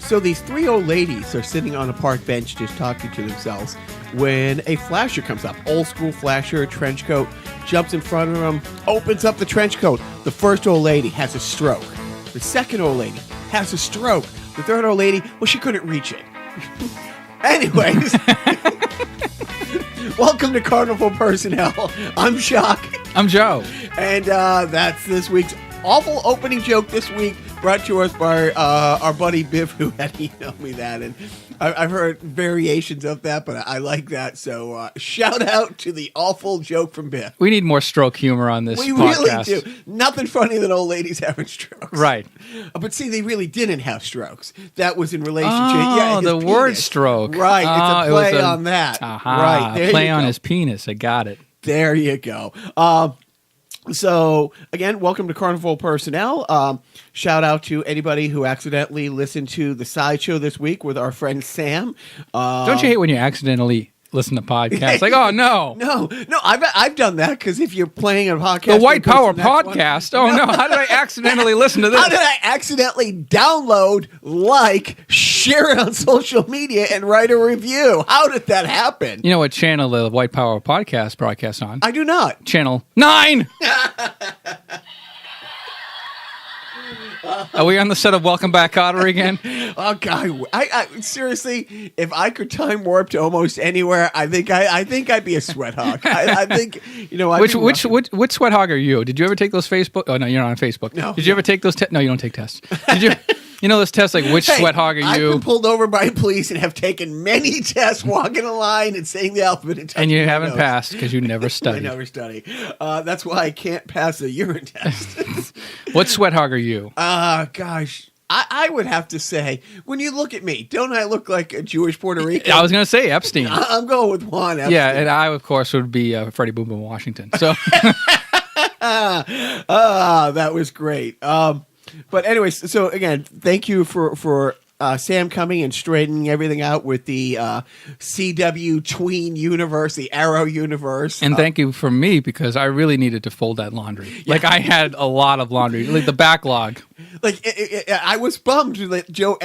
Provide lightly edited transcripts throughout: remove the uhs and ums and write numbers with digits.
So these three old ladies are sitting on a park bench just talking to themselves when a flasher comes up. Old school flasher, trench coat, jumps in front of them, opens up the trench coat. The first old lady has a stroke. The second old lady has a stroke. The third old lady, well, she couldn't reach it. Anyways, welcome to Carnival Personnel. I'm Jacques. I'm Joe. And that's this week's awful opening joke this week, brought to us by our buddy Biff, who had emailed me that. And I've heard variations of that, but I like that. So shout out to the awful joke from Biff. We need more stroke humor on this podcast. We really do. Nothing funny than old ladies having strokes. Right. But see, they really didn't have strokes. That was in relation to the penis. Word stroke. Right. It's a play on that. Right. There play on his penis. I got it. There you go. So, again, welcome to Carnival Personnel. Shout out to anybody who accidentally listened to the sideshow this week with our friend Sam. Don't you hate when you accidentally listen to podcasts? Like, oh, no. No, I've done that because if you're playing a podcast... The White Power Podcast? Oh, no. How did I accidentally listen to this? How did I accidentally download, share it on social media, and write a review? How did that happen? You know what channel the White Power Podcast broadcasts on? I do not. Channel 9! Are we on the set of Welcome Back, Kotter again? Oh God! I seriously, if I could time warp to almost anywhere, I think I'd be a sweat hog. I think Which sweat hog are you? Did you ever take those Facebook? Oh no, you're not on Facebook. No. Did you ever take those? No, you don't take tests. Did you? You know those tests like which sweat hog are you? I've been pulled over by police and have taken many tests, walking a line and saying the alphabet. And you haven't passed because you never studied. I never study. That's why I can't pass a urine test. What sweat hog are you? Gosh. I would have to say, when you look at me, don't I look like a Jewish Puerto Rican? I was going to say Epstein. I'm going with Juan Epstein. Yeah, and I, of course, would be Freddie Boom Boom Washington. So, that was great. But anyways, so again, thank you for Sam coming and straightening everything out with the CW tween universe, the Arrow universe. And thank you for me, because I really needed to fold that laundry. Yeah. Like, I had a lot of laundry, like the backlog. Like, I was bummed that Joe,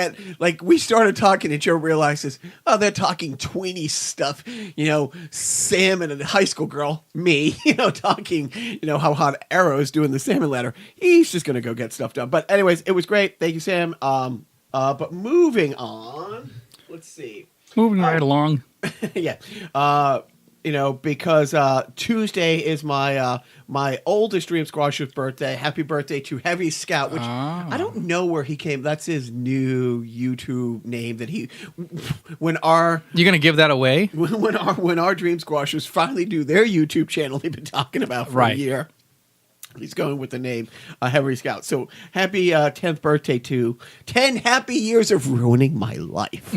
we started talking and Joe realizes, oh, they're talking tweeny stuff. You know, Sam and a high school girl, me, talking, how hot Arrow is doing the salmon ladder. He's just going to go get stuff done. But anyways, it was great. Thank you, Sam. But moving on, let's see. Moving right along. Yeah. Because Tuesday is my oldest Dream Squasher's birthday. Happy birthday to Heavy Scout, which I don't know where he came. That's his new YouTube name that he. You're gonna give that away? When our Dream Squashers finally do their YouTube channel, they've been talking about for a year. He's going with the name Heavy Scout. So happy 10th birthday to 10 happy years of ruining my life.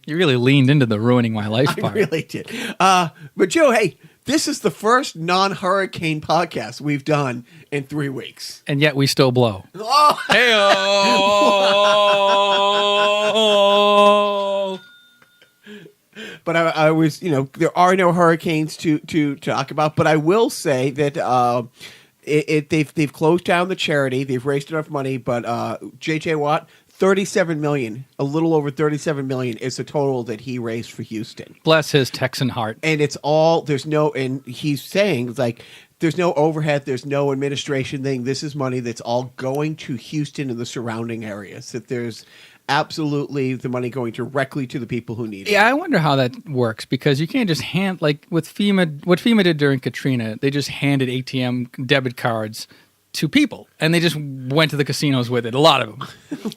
You really leaned into the ruining my life part. I really did. But Joe, hey, this is the first non-hurricane podcast we've done in 3 weeks. And yet we still blow. Oh! Hey-oh! But I was, there are no hurricanes to talk about. But I will say that they've closed down the charity. They've raised enough money. But J.J. Watt, $37 million, a little over $37 million is the total that he raised for Houston. Bless his Texan heart. And it's all, and he's saying, there's no overhead, there's no administration thing. This is money that's all going to Houston and the surrounding areas. That there's absolutely the money going directly to the people who need it. Yeah, I wonder how that works, because you can't just hand, like with FEMA, what FEMA did during Katrina, they just handed ATM debit cards to people, and they just went to the casinos with it, a lot of them.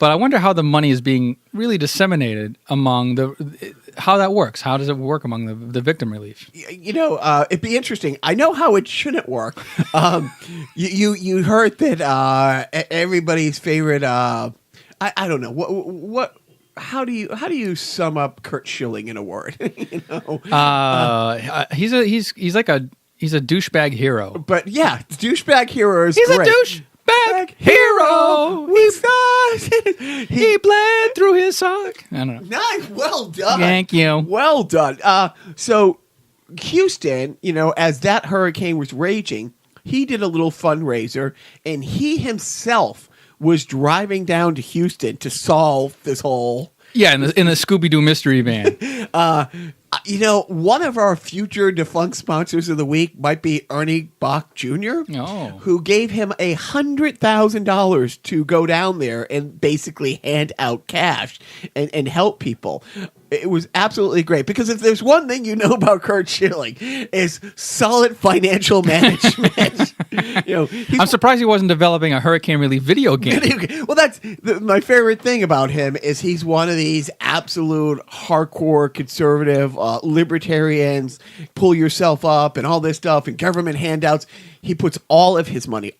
But I wonder how the money is being really disseminated among how that works. How does it work among the victim relief? It'd be interesting. I know how it shouldn't work. You heard that everybody's favorite, I don't know, what how do you sum up Curt Schilling in a word? He's a douchebag hero. But yeah, douchebag hero is He's great. A douchebag hero. He bled through his sock. I don't know. Nice, well done. Thank you. Well done. So Houston, as that hurricane was raging, he did a little fundraiser, and he himself was driving down to Houston to solve this whole. Yeah, in the Scooby-Doo mystery van. One of our future defunct sponsors of the week might be Ernie Bach Jr., who gave him $100,000 to go down there and basically hand out cash and help people. It was absolutely great, because if there's one thing you know about Curt Schilling is solid financial management. I'm surprised he wasn't developing a hurricane relief video game. Well, that's my favorite thing about him is he's one of these absolute hardcore conservative libertarians, pull yourself up and all this stuff and government handouts. He puts all of his money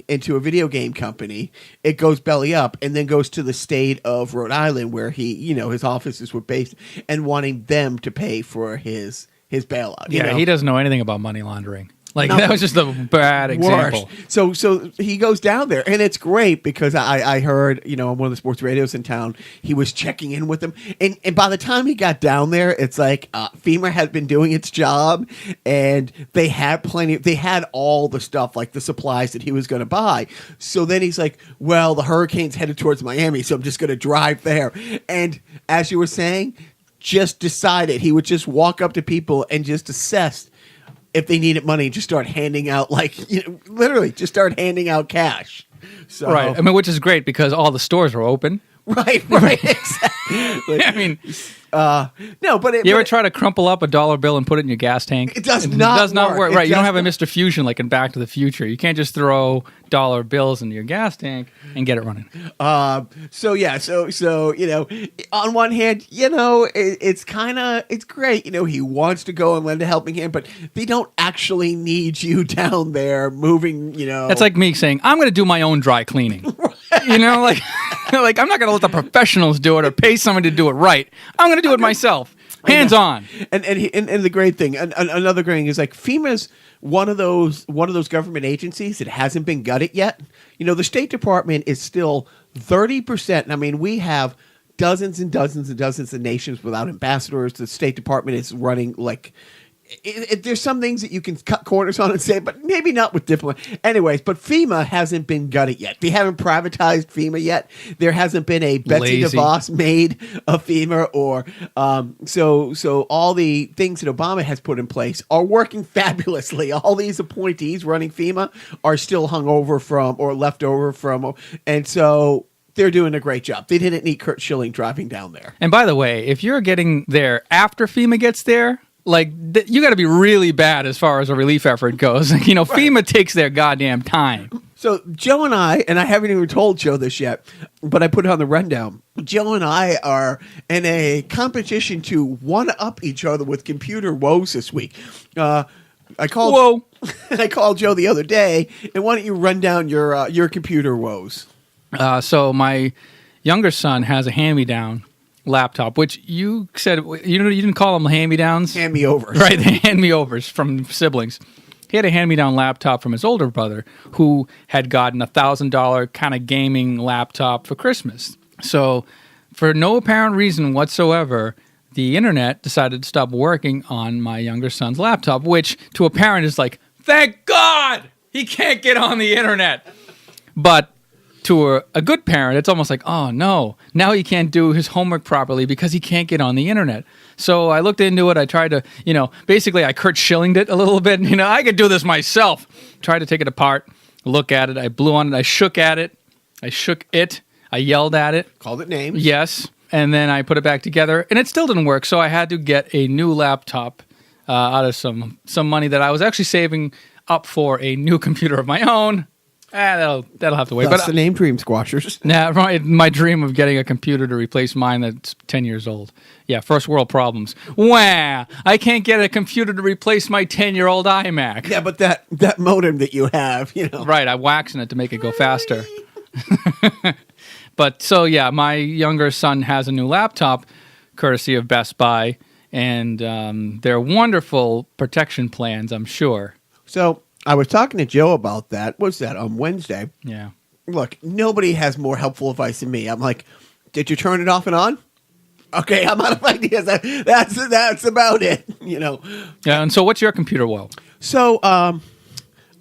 into a video game company. It goes belly up and then goes to the state of Rhode Island where his offices were based, and wanting them to pay for his bailout. He doesn't know anything about money laundering. That was just a bad example. So he goes down there, and it's great because I heard, on one of the sports radios in town, he was checking in with them. And by the time he got down there, it's like FEMA had been doing its job, and they had all the stuff, like the supplies that he was going to buy. So then he's like, well, the hurricane's headed towards Miami, so I'm just going to drive there. And as you were saying, just decided he would just walk up to people and just assess if they needed money, just start handing out, literally just start handing out cash. So, right. I mean, which is great because all the stores were open. Right, exactly. I mean, no, but you ever try to crumple up a $1 bill and put it in your gas tank? It does not work. Right, you don't have a Mr. Fusion like in Back to the Future. You can't just throw $1 bills into your gas tank and get it running. So on one hand, it's great. He wants to go and lend a helping hand, but they don't actually need you down there moving. That's like me saying, I'm going to do my own dry cleaning. Like I'm not going to let the professionals do it or pay someone to do it right. I'm going to do it myself. Hands on. And the great thing, another great thing is like FEMA's one of those government agencies that hasn't been gutted yet. The State Department is still 30%. I mean, we have dozens and dozens and dozens of nations without ambassadors. The State Department is running there's some things that you can cut corners on and say, but maybe not with diplomats. Anyways, but FEMA hasn't been gutted yet. They haven't privatized FEMA yet. There hasn't been a Betsy DeVos made of FEMA, or so all the things that Obama has put in place are working fabulously. All these appointees running FEMA are still hung over from or left over from, and so they're doing a great job. They didn't need Curt Schilling driving down there. And by the way, if you're getting there after FEMA gets there, you got to be really bad as far as a relief effort goes. Right. FEMA takes their goddamn time. So Joe and I haven't even told Joe this yet, but I put it on the rundown. Joe and I are in a competition to one-up each other with computer woes this week. I called Joe the other day, and why don't you run down your computer woes? So my younger son has a hand-me-down laptop, which you said you didn't call them hand-me-downs. Hand-me-overs. Right, the hand-me-overs from siblings. He had a hand-me-down laptop from his older brother who had gotten a $1,000 kind of gaming laptop for Christmas. So for no apparent reason whatsoever, the internet decided to stop working on my younger son's laptop, which to a parent is like, thank God he can't get on the internet. But to a good parent, it's almost like, oh no, now he can't do his homework properly because he can't get on the internet. So I looked into it. I tried to, basically I Curt Schillinged it a little bit. I could do this myself. Tried to take it apart, look at it. I blew on it. I shook at it. I yelled at it. Called it names. Yes. And then I put it back together, and it still didn't work. So I had to get a new laptop out of some money that I was actually saving up for a new computer of my own. That'll have to wait. That's the name Dream Squashers. Nah, my dream of getting a computer to replace mine that's 10 years old. Yeah, first world problems. Wah! I can't get a computer to replace my 10-year-old iMac. Yeah, but that modem that you have, Right, I'm waxing it to make it go faster. But so, yeah, my younger son has a new laptop, courtesy of Best Buy, and they're wonderful protection plans, I'm sure. So I was talking to Joe about that. What's that, on Wednesday? Yeah. Look, nobody has more helpful advice than me. I'm like, did you turn it off and on? Okay, I'm out of ideas. That's about it, Yeah, and so what's your computer woe? So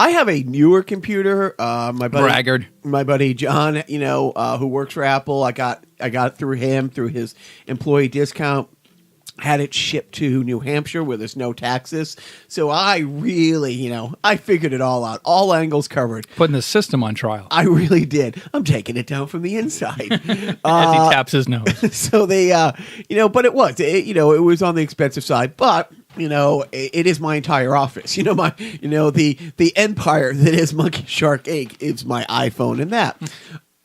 I have a newer computer. Braggart. My buddy John, who works for Apple. I got it through him through his employee discount. Had it shipped to New Hampshire where there's no taxes. So I really, I figured it all out. All angles covered. Putting the system on trial. I really did. I'm taking it down from the inside. As he taps his nose. So they, but it was, it was on the expensive side. But, it is my entire office. The empire that is Monkey Shark Inc. is my iPhone and that.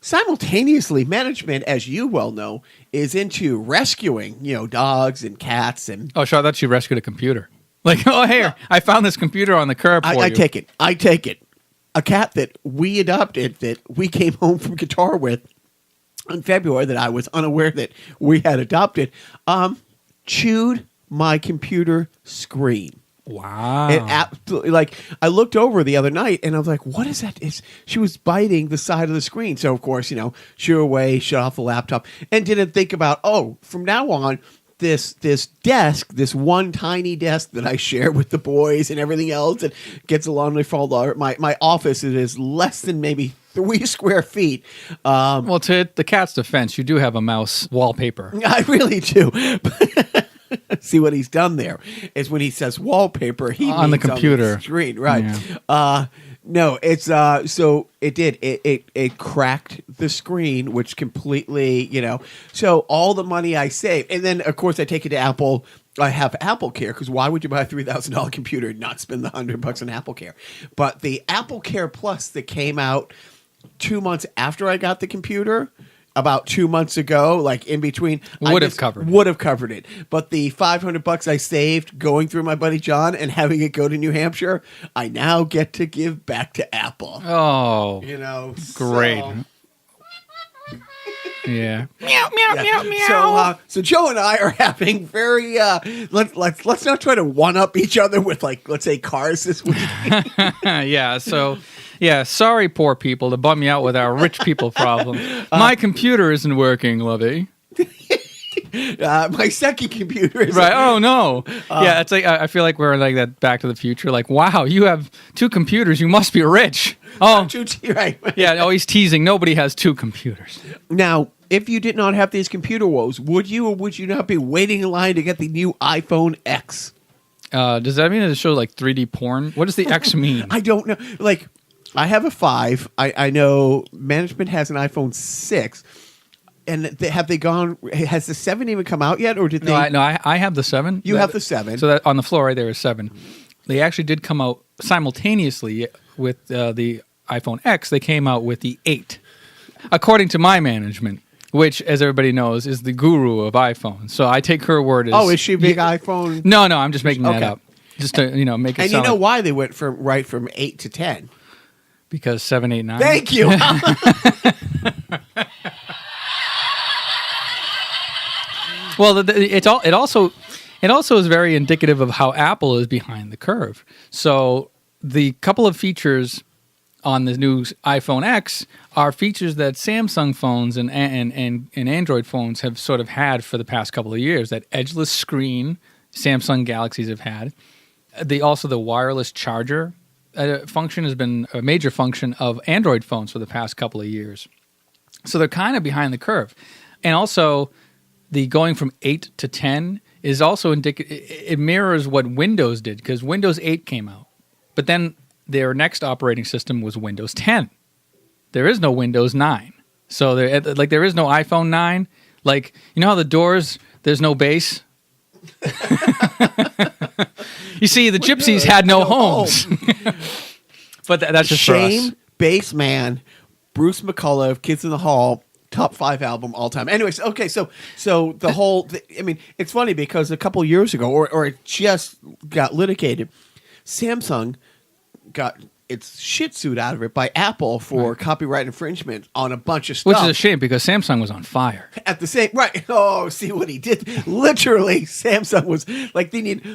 Simultaneously, management, as you well know, is into rescuing, dogs and cats and. Oh, sure. I thought you rescued a computer. Like, oh, here, I found this computer on the curb for you. I take it. A cat that we adopted, that we came home from Qatar with in February, that I was unaware that we had adopted, chewed my computer screen. Wow. It absolutely, I looked over the other night and I was like, what is that? She was biting the side of the screen. So, of course, shoo away, shut off the laptop, and didn't think about, from now on, this desk, this one tiny desk that I share with the boys and everything else that gets along with my office, it is less than maybe 3 square feet. Well, to the cat's defense, you do have a mouse wallpaper. I really do. See what he's done there is when he says wallpaper, he on the computer on the screen, right? Yeah. No, it's so it did it cracked the screen, which completely So all the money I saved, and then of course I take it to Apple. I have Apple Care because why would you buy a $3,000 computer and not spend the $100 on Apple Care? But the Apple Care Plus that came out 2 months after I got the computer. About 2 months ago, in between, would have covered it. But the $500 I saved going through my buddy John and having it go to New Hampshire, I now get to give back to Apple. Oh, great. So. Yeah. Meow meow meow meow. So Joe and I are having very let's not try to one up each other with let's say cars this week. Yeah. So. Yeah, sorry, poor people, to bum you out with our rich people problem. My computer isn't working, Lovey. My second computer is right. Oh no. Yeah, it's I feel like we're like that Back to the Future. Like, wow, you have 2 computers. You must be rich. Oh, right. Yeah. Oh, he's teasing. Nobody has 2 computers. Now, if you did not have these computer woes, would you or would you not be waiting in line to get the new iPhone X? Does that mean it shows 3D porn? What does the X mean? I don't know. I have a 5. I know management has an iPhone 6. And have they gone? Has the 7 even come out yet, or did they? No, I have the 7. You have the 7. So that on the floor right there is 7. They actually did come out simultaneously with the iPhone X. They came out with the 8, according to my management, which, as everybody knows, is the guru of iPhone. So I take her word as. Oh, is she a big iPhone? No, I'm just making that up, just to make it. And sound why they went from 8 to 10? Because 7, 8, 9. Thank you. Well, it also is very indicative of how Apple is behind the curve. So the couple of features on the new iPhone X are features that Samsung phones and Android phones have sort of had for the past couple of years. That edgeless screen Samsung Galaxies have had. The wireless charger function has been a major function of Android phones for the past couple of years. So they're kind of behind the curve. And also, the going from 8 to 10 is also it mirrors what Windows did, because Windows 8 came out. But then their next operating system was Windows 10. There is no Windows 9. So there is no iPhone 9. How the Doors, there's no bass? You see, the Gypsies had no homes. But that's just Shame, for us. Bass Man, Bruce McCullough, Kids in the Hall, top 5 album all time. Anyways, okay, so the whole, it's funny because a couple years ago, or it just got litigated, Samsung got its shit suit out of it by Apple for copyright infringement on a bunch of stuff. Which is a shame because Samsung was on fire. At the same, right. Oh, see what he did. Literally, Samsung was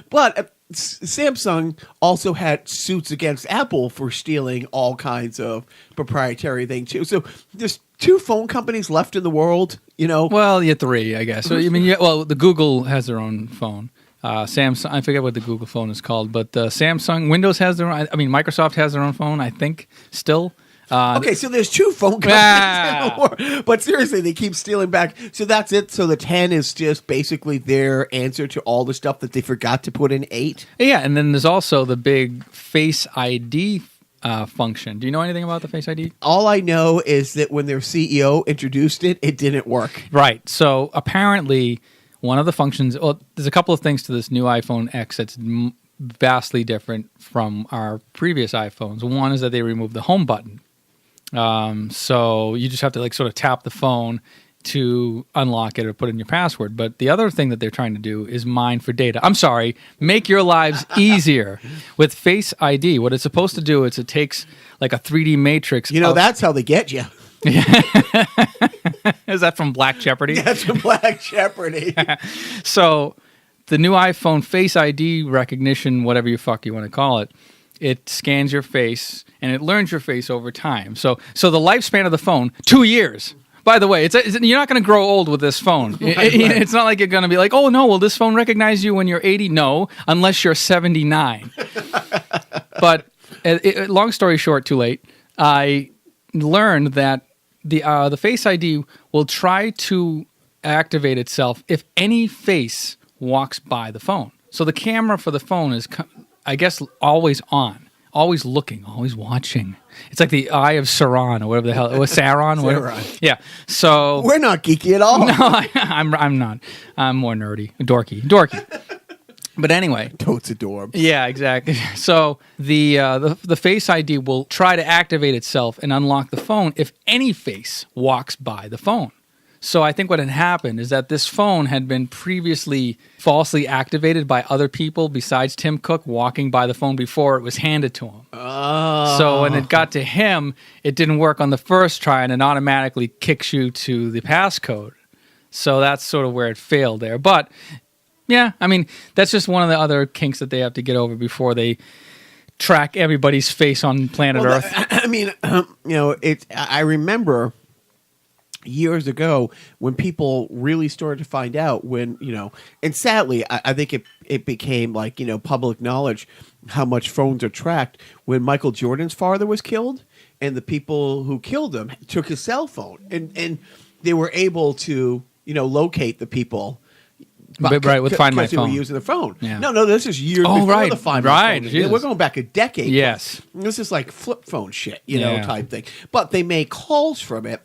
but Samsung also had suits against Apple for stealing all kinds of proprietary things too. So there's 2 phone companies left in the world, Well, 3, I guess. So the Google has their own phone. Samsung, I forget what the Google phone is called, but Samsung, Windows has their own. I mean, Microsoft has their own phone, I think, still. Okay, so there's 2 phone companies in the world. But seriously, they keep stealing back. So that's it. So the 10 is just basically their answer to all the stuff that they forgot to put in 8. Yeah, and then there's also the big Face ID function. Do you know anything about the Face ID? All I know is that when their CEO introduced it, it didn't work. Right. So apparently, one of the functions. Well, there's a couple of things to this new iPhone X that's vastly different from our previous iPhones. One is that they removed the home button. So you just have to like sort of tap the phone to unlock it or put in your password. But the other thing that they're trying to do is mine for data. I'm sorry, make your lives easier with Face ID. What it's supposed to do is it takes like a 3D matrix. That's how they get you. Is that from Black Jeopardy? That's from Black Jeopardy. So the new iPhone Face ID recognition, whatever you want to call it, it scans your face and it learns your face over time. So the lifespan of the phone, 2 years. By the way, you're not going to grow old with this phone. Right. It's not like you're going to be like, oh no, will this phone recognize you when you're 80? No, unless you're 79. But long story short, too late. I learned that the Face ID will try to activate itself if any face walks by the phone. So the camera for the phone is, I guess, always on, always looking, always watching. It's like the eye of Sauron or whatever the hell it was. Sauron. Sauron. Yeah. So we're not geeky at all. No, I'm not. I'm more nerdy, dorky. But anyway, totes adorbs. Yeah, exactly. So the Face ID will try to activate itself and unlock the phone if any face walks by the phone. So I think what had happened is that this phone had been previously falsely activated by other people besides Tim Cook walking by the phone before it was handed to him. Oh. So when it got to him, it didn't work on the first try and it automatically kicks you to the passcode. So that's sort of where it failed there. But yeah, I mean, that's just one of the other kinks that they have to get over before they track everybody's face on planet Earth. I mean, I remember years ago when people really started to find out when, and sadly, I think it became like, public knowledge how much phones are tracked when Michael Jordan's father was killed and the people who killed him took his cell phone and they were able to, locate the people. Right, with Find My Phone. Because they were using the phone. Yeah. No, this is years before the Find My Phone. Jesus. We're going back a decade. Yes. This is like flip phone shit, type thing. But they made calls from it.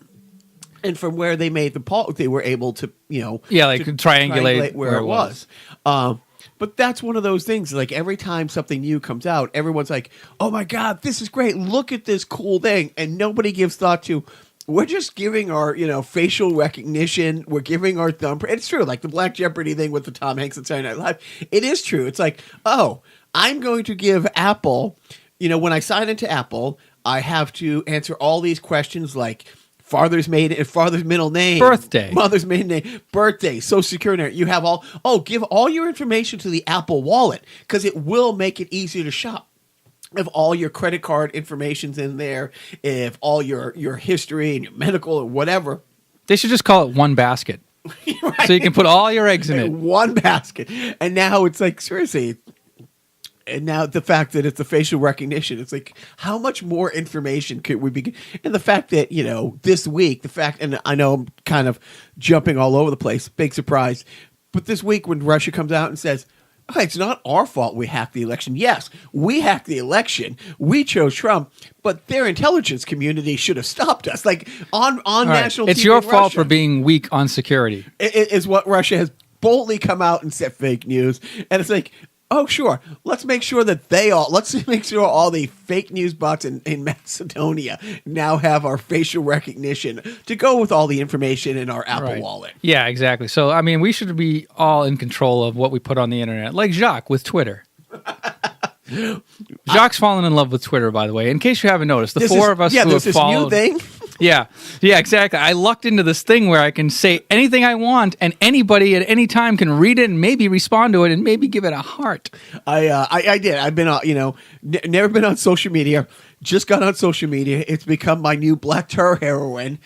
And from where they made the call, they were able to, triangulate where it was. But that's one of those things. Like every time something new comes out, everyone's like, "Oh my God, this is great! Look at this cool thing!" And nobody gives thought to. We're just giving our, facial recognition. We're giving our thumbprint. It's true, like the Black Jeopardy thing with the Tom Hanks and Saturday Night Live. It is true. It's like, oh, I'm going to give Apple. When I sign into Apple, I have to answer all these questions like father's middle name, birthday, mother's maiden name, birthday, social security number. You have give all your information to the Apple Wallet because it will make it easier to shop. If all your credit card information's in there, if all your history and your medical or whatever. They should just call it one basket. Right? So you can put all your eggs in it. One basket. And now it's like, seriously. And now the fact that it's the facial recognition, it's like, how much more information could we be? And the fact that, this week, and I know I'm kind of jumping all over the place, big surprise. But this week when Russia comes out and says, oh, it's not our fault we hacked the election. Yes, we hacked the election. We chose Trump, but their intelligence community should have stopped us. Like on national TV. It's your fault for being weak on security. It is what Russia has boldly come out and said fake news. And it's like, oh, sure. Let's make sure all the fake news bots in Macedonia now have our facial recognition to go with all the information in our Apple Wallet. Yeah, exactly. So, I mean, we should be all in control of what we put on the internet, like Jacques with Twitter. Jacques fallen in love with Twitter, by the way. In case you haven't noticed, the four of us who have followed... Yeah, this new thing. Yeah, exactly. I lucked into this thing where I can say anything I want, and anybody at any time can read it and maybe respond to it and maybe give it a heart. I did. I've been on, never been on social media. Just got on social media. It's become my new black tar heroin.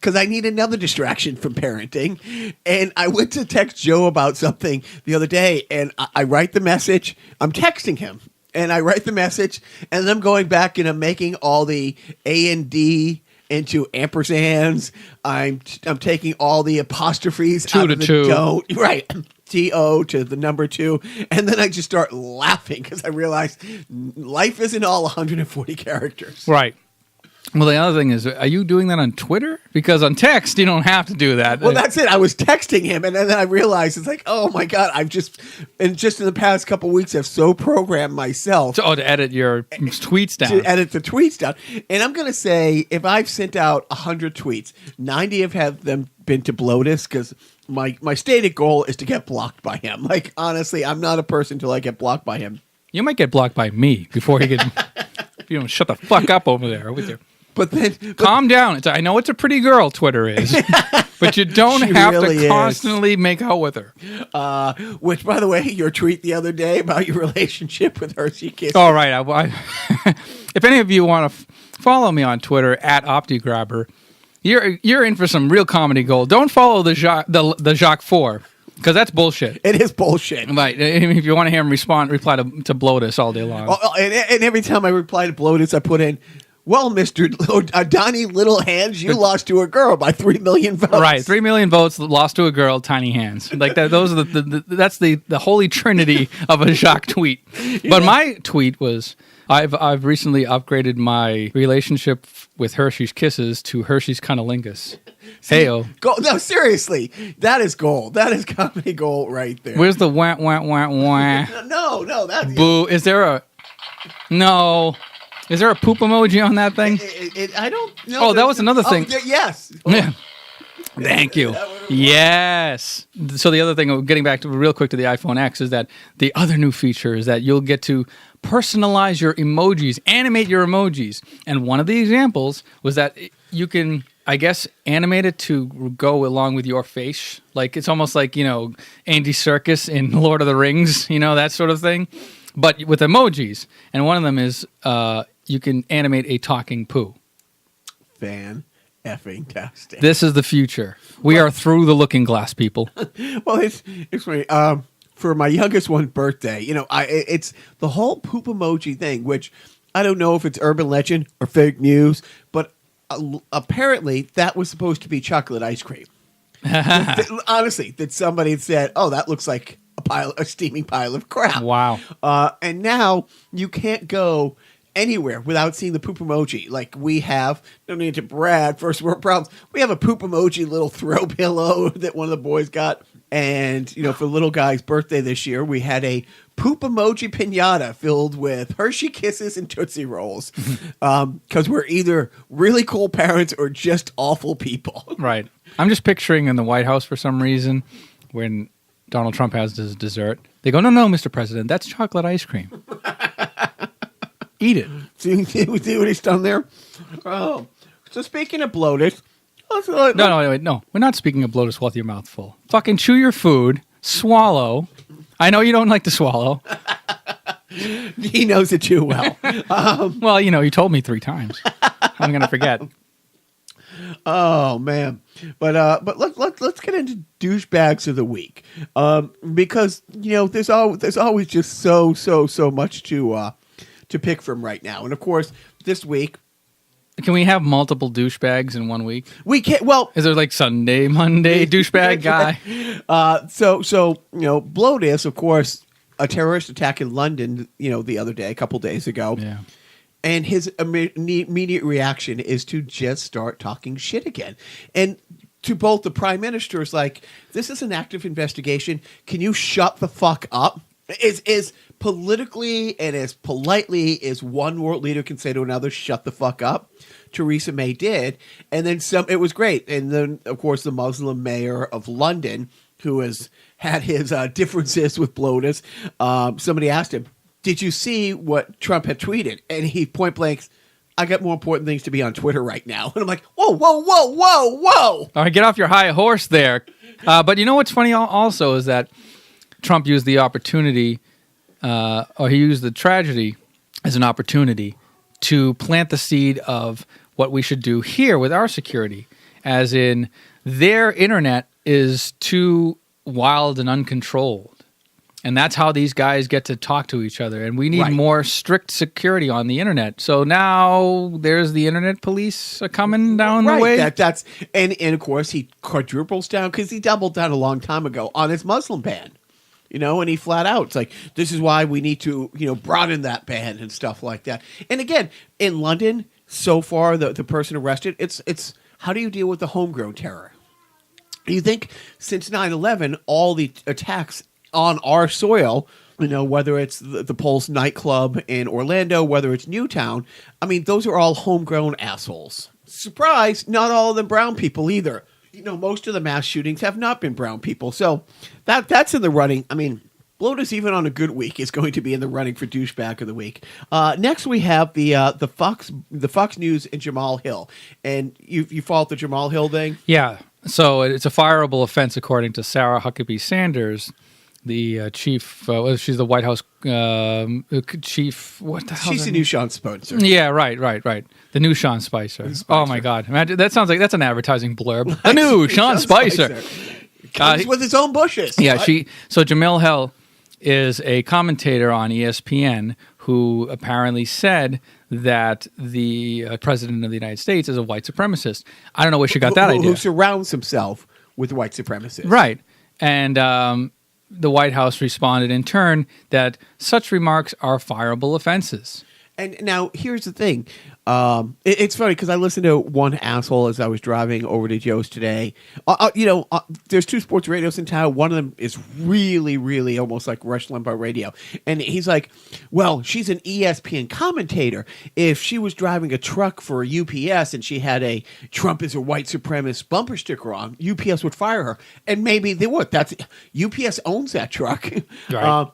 because I need another distraction from parenting. And I went to text Joe about something the other day, and I write the message. I'm texting him, and I write the message, and then I'm going back and I'm making all the A and D into ampersands. I'm taking all the apostrophes out of the don't. Right. T-O to the number 2. And then I just start laughing because I realize life isn't all 140 characters. Right. Well, the other thing is, are you doing that on Twitter? Because on text, you don't have to do that. Well, that's it. I was texting him, and then I realized it's like, oh my God, in the past couple of weeks, I've so programmed myself. To edit your tweets down. To edit the tweets down. And I'm going to say, if I've sent out 100 tweets, 90 have them been to Blotus, because my stated goal is to get blocked by him. Like, honestly, I'm not a person till I get blocked by him. You might get blocked by me before he gets... if you don't shut the fuck up over there with your... Calm down. I know it's a pretty girl, Twitter is, but you don't have to constantly make out with her. Which, by the way, your tweet the other day about your relationship with Hershey Kisses. All right. If any of you want to follow me on Twitter at OptiGrabber, you're in for some real comedy gold. Don't follow the Jacques 4. Because that's bullshit. It is bullshit. Right. If you want to hear him reply to Blotus all day long. And every time I reply to Blotus, I put in, well, Mr. Donnie Little Hands, you lost to a girl by 3 million votes. Right. 3 million votes, lost to a girl, tiny hands. Like that. Those are that's the holy trinity of a Jacques tweet. But my tweet was, I've recently upgraded my relationship with Hershey's Kisses to Hershey's Cunnilingus. Heyo. No, seriously. That is gold. That is comedy gold right there. Where's the wah, wah, wah, wah? No, that's... Boo. Is there a poop emoji on that thing? I don't know. Oh, that was another thing. Yes. Yeah. Thank you. Yes. So the other thing, getting back to real quick to the iPhone X, is that the other new feature is that you'll get to personalize your emojis, animate your emojis. And one of the examples was that you can, I guess, animate it to go along with your face. Like, it's almost like, Andy Serkis in Lord of the Rings, that sort of thing. But with emojis. And one of them is you can animate a talking poo. Fan-effing-tastic. This is the future. We are through the looking glass, people. Well, it's funny. For my youngest one's birthday, it's the whole poop emoji thing, which I don't know if it's urban legend or fake news, but apparently that was supposed to be chocolate ice cream. Honestly, that somebody said, "Oh, that looks like a steaming pile of crap." Wow. And now you can't go anywhere without seeing the poop emoji. Like we have, don't need to brag, first world problems. We have a poop emoji little throw pillow that one of the boys got. And, for the little guy's birthday this year, we had a poop emoji piñata filled with Hershey Kisses and Tootsie Rolls. Because we're either really cool parents or just awful people. Right. I'm just picturing in the White House for some reason when Donald Trump has his dessert. They go, no, Mr. President, that's chocolate ice cream. Eat it. See what he's done there? Oh. So speaking of bloated... No. We're not speaking of bloated with your mouth full. Fucking chew your food, swallow. I know you don't like to swallow. He knows it too well. Well, you told me 3 times. I'm going to forget. Oh, man. But let's get into douchebags of the week. Because, there's always just so much to pick from right now. And, of course, this week, can we have multiple douchebags in 1 week? We can't. Well, is there like Sunday, Monday douchebag guy? So Blotus, of course, a terrorist attack in London. The other day, a couple days ago. Yeah. And his immediate reaction is to just start talking shit again. And to both the prime ministers, like, this is an active investigation. Can you shut the fuck up? Is politically and as politely as one world leader can say to another, shut the fuck up, Theresa May did. And then it was great. And then, of course, the Muslim mayor of London, who has had his differences with Blotus, somebody asked him, did you see what Trump had tweeted? And he point blank, I got more important things to be on Twitter right now. And I'm like, whoa. All right, get off your high horse there. But you know what's funny also is that Trump used the opportunity, or he used the tragedy as an opportunity to plant the seed of what we should do here with our security. as in their internet is too wild and uncontrolled. And that's how these guys get to talk to each other. And we need more strict security on the internet. So now there's the internet police coming down the way. And of course he quadruples down because he doubled down a long time ago on his Muslim ban. And he flat out, it's like, this is why we need to, broaden that ban and stuff like that. And again, in London, so far, the person arrested, it's how do you deal with the homegrown terror? You think since 9/11, all the attacks on our soil, whether it's the Pulse nightclub in Orlando, whether it's Newtown, I mean, those are all homegrown assholes. Surprise, not all of them brown people either. Most of the mass shootings have not been brown people. So that's in the running. I mean, Blotus, even on a good week, is going to be in the running for douchebag of the week. Next, we have the Fox News and Jamal Hill. And you followed the Jamal Hill thing? Yeah. So it's a fireable offense according to Sarah Huckabee Sanders, the chief. She's the White House chief. What the hell? She's the new Sean Spicer. Yeah, right. The new Sean Spicer. Oh my God, imagine, that sounds like that's an advertising blurb. The new Sean Spicer. Comes with his own bushes. Yeah, So Jamal Hill is a commentator on ESPN who apparently said that the president of the United States is a white supremacist. I don't know where she got that idea. Who surrounds himself with white supremacists. Right. And the White House responded in turn that such remarks are fireable offenses. And now, here's the thing. It's funny because I listened to one asshole as I was driving over to Joe's today. There's two sports radios in town. One of them is really, really almost like Rush Limbaugh radio. And he's like, well, she's an ESPN commentator. If she was driving a truck for UPS and she had a Trump is a white supremacist bumper sticker on, UPS would fire her. And maybe they would. UPS owns that truck. Right.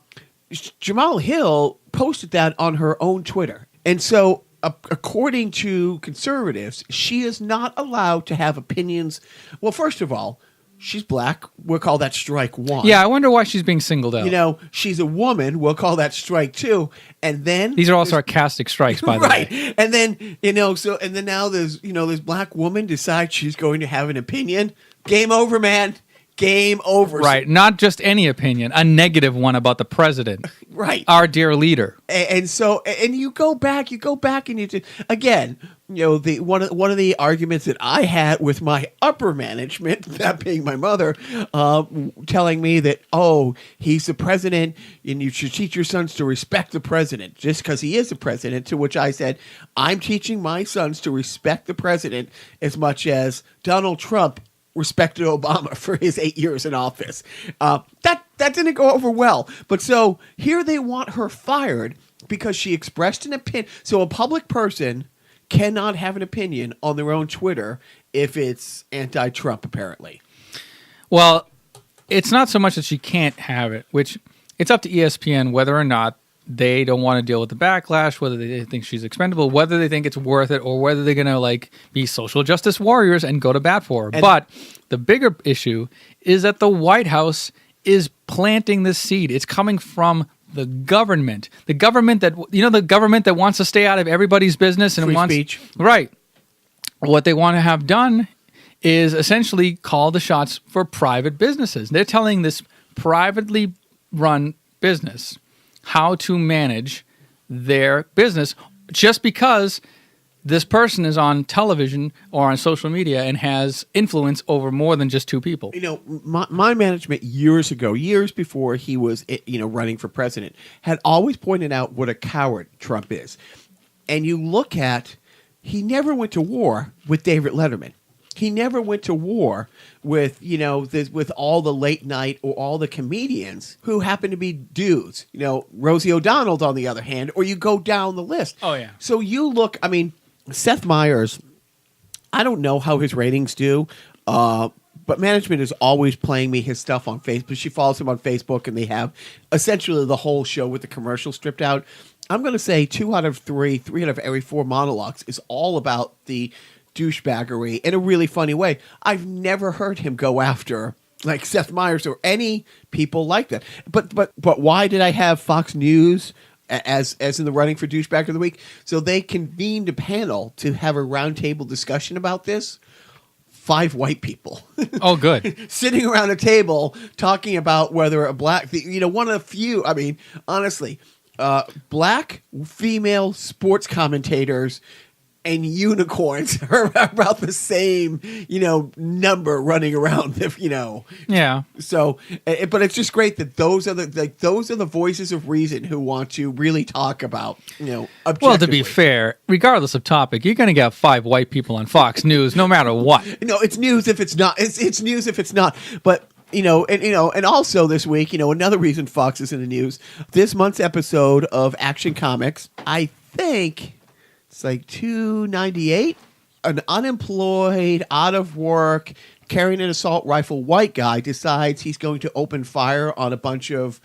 Jamal Hill posted that on her own Twitter. And so, according to conservatives, she is not allowed to have opinions. Well, first of all, she's black. We'll call that strike one. Yeah, I wonder why she's being singled out. She's a woman. We'll call that strike two. And then these are all sarcastic strikes, by the way. Right. And then, now there's, this black woman decides she's going to have an opinion. Game over, man. Game over. Right. Not just any opinion, a negative one about the president. Right. Our dear leader. And so you go back and you again, one of the arguments that I had with my upper management, that being my mother, telling me that, he's the president and you should teach your sons to respect the president just because he is the president, to which I said, I'm teaching my sons to respect the president as much as Donald Trump respected Obama for his 8 years in office. That didn't go over well. But so here they want her fired because she expressed an opinion. So a public person cannot have an opinion on their own Twitter if it's anti-Trump, apparently. Well, it's not so much that she can't have it, which it's up to ESPN whether or not they don't want to deal with the backlash, whether they think she's expendable, whether they think it's worth it, or whether they're going to be social justice warriors and go to bat for her. But the bigger issue is that the White House is planting this seed. It's coming from the government. The government that wants to stay out of everybody's business and wants speech. Right. What they want to have done is essentially call the shots for private businesses. They're telling this privately run business how to manage their business just because this person is on television or on social media and has influence over more than just two people. My management years ago, years before he was, running for president, had always pointed out what a coward Trump is. And you look at, he never went to war with David Letterman. He never went to war with, with all the late night or all the comedians who happen to be dudes. Rosie O'Donnell, on the other hand, or you go down the list. Oh, yeah. So you look, Seth Meyers, I don't know how his ratings do, but management is always playing me his stuff on Facebook. She follows him on Facebook, and they have essentially the whole show with the commercial stripped out. I'm going to say 2 out of 3 out of every 4 monologues is all about the douchebaggery in a really funny way. I've never heard him go after Seth Meyers or any people like that. But why did I have Fox News as in the running for douchebag of the week? So they convened a panel to have a roundtable discussion about this. 5 white people. Oh, good. Sitting around a table talking about whether a black, one of the few, I mean, honestly, black female sports commentators and unicorns are about the same, number running around. Yeah. So, but it's just great that those are the voices of reason who want to really talk about, objectively. Well, to be fair, regardless of topic, you're going to get 5 white people on Fox News, no matter what. No, it's news if it's not. It's news if it's not. But and also this week, another reason Fox is in the news. This month's episode of Action Comics, I think. It's like 298. An unemployed, out of work, carrying an assault rifle white guy decides he's going to open fire on a bunch of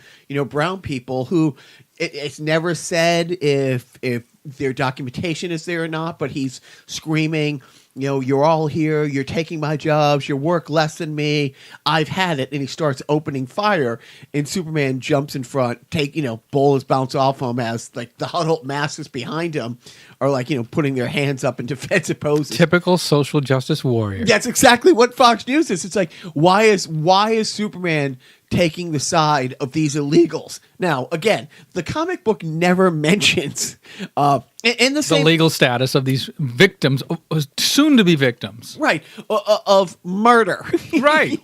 brown people who it's never said if their documentation is there or not, but he's screaming, you're all here, you're taking my jobs, you work less than me, I've had it. And he starts opening fire, and Superman jumps in front, bullets bounce off him as like the huddled masses behind him are putting their hands up in defensive poses. Typical social justice warrior. That's exactly what Fox News is. It's like, why is Superman taking the side of these illegals? Now, again, the comic book never mentions in the legal status of these victims, soon to be victims, right, of murder, right?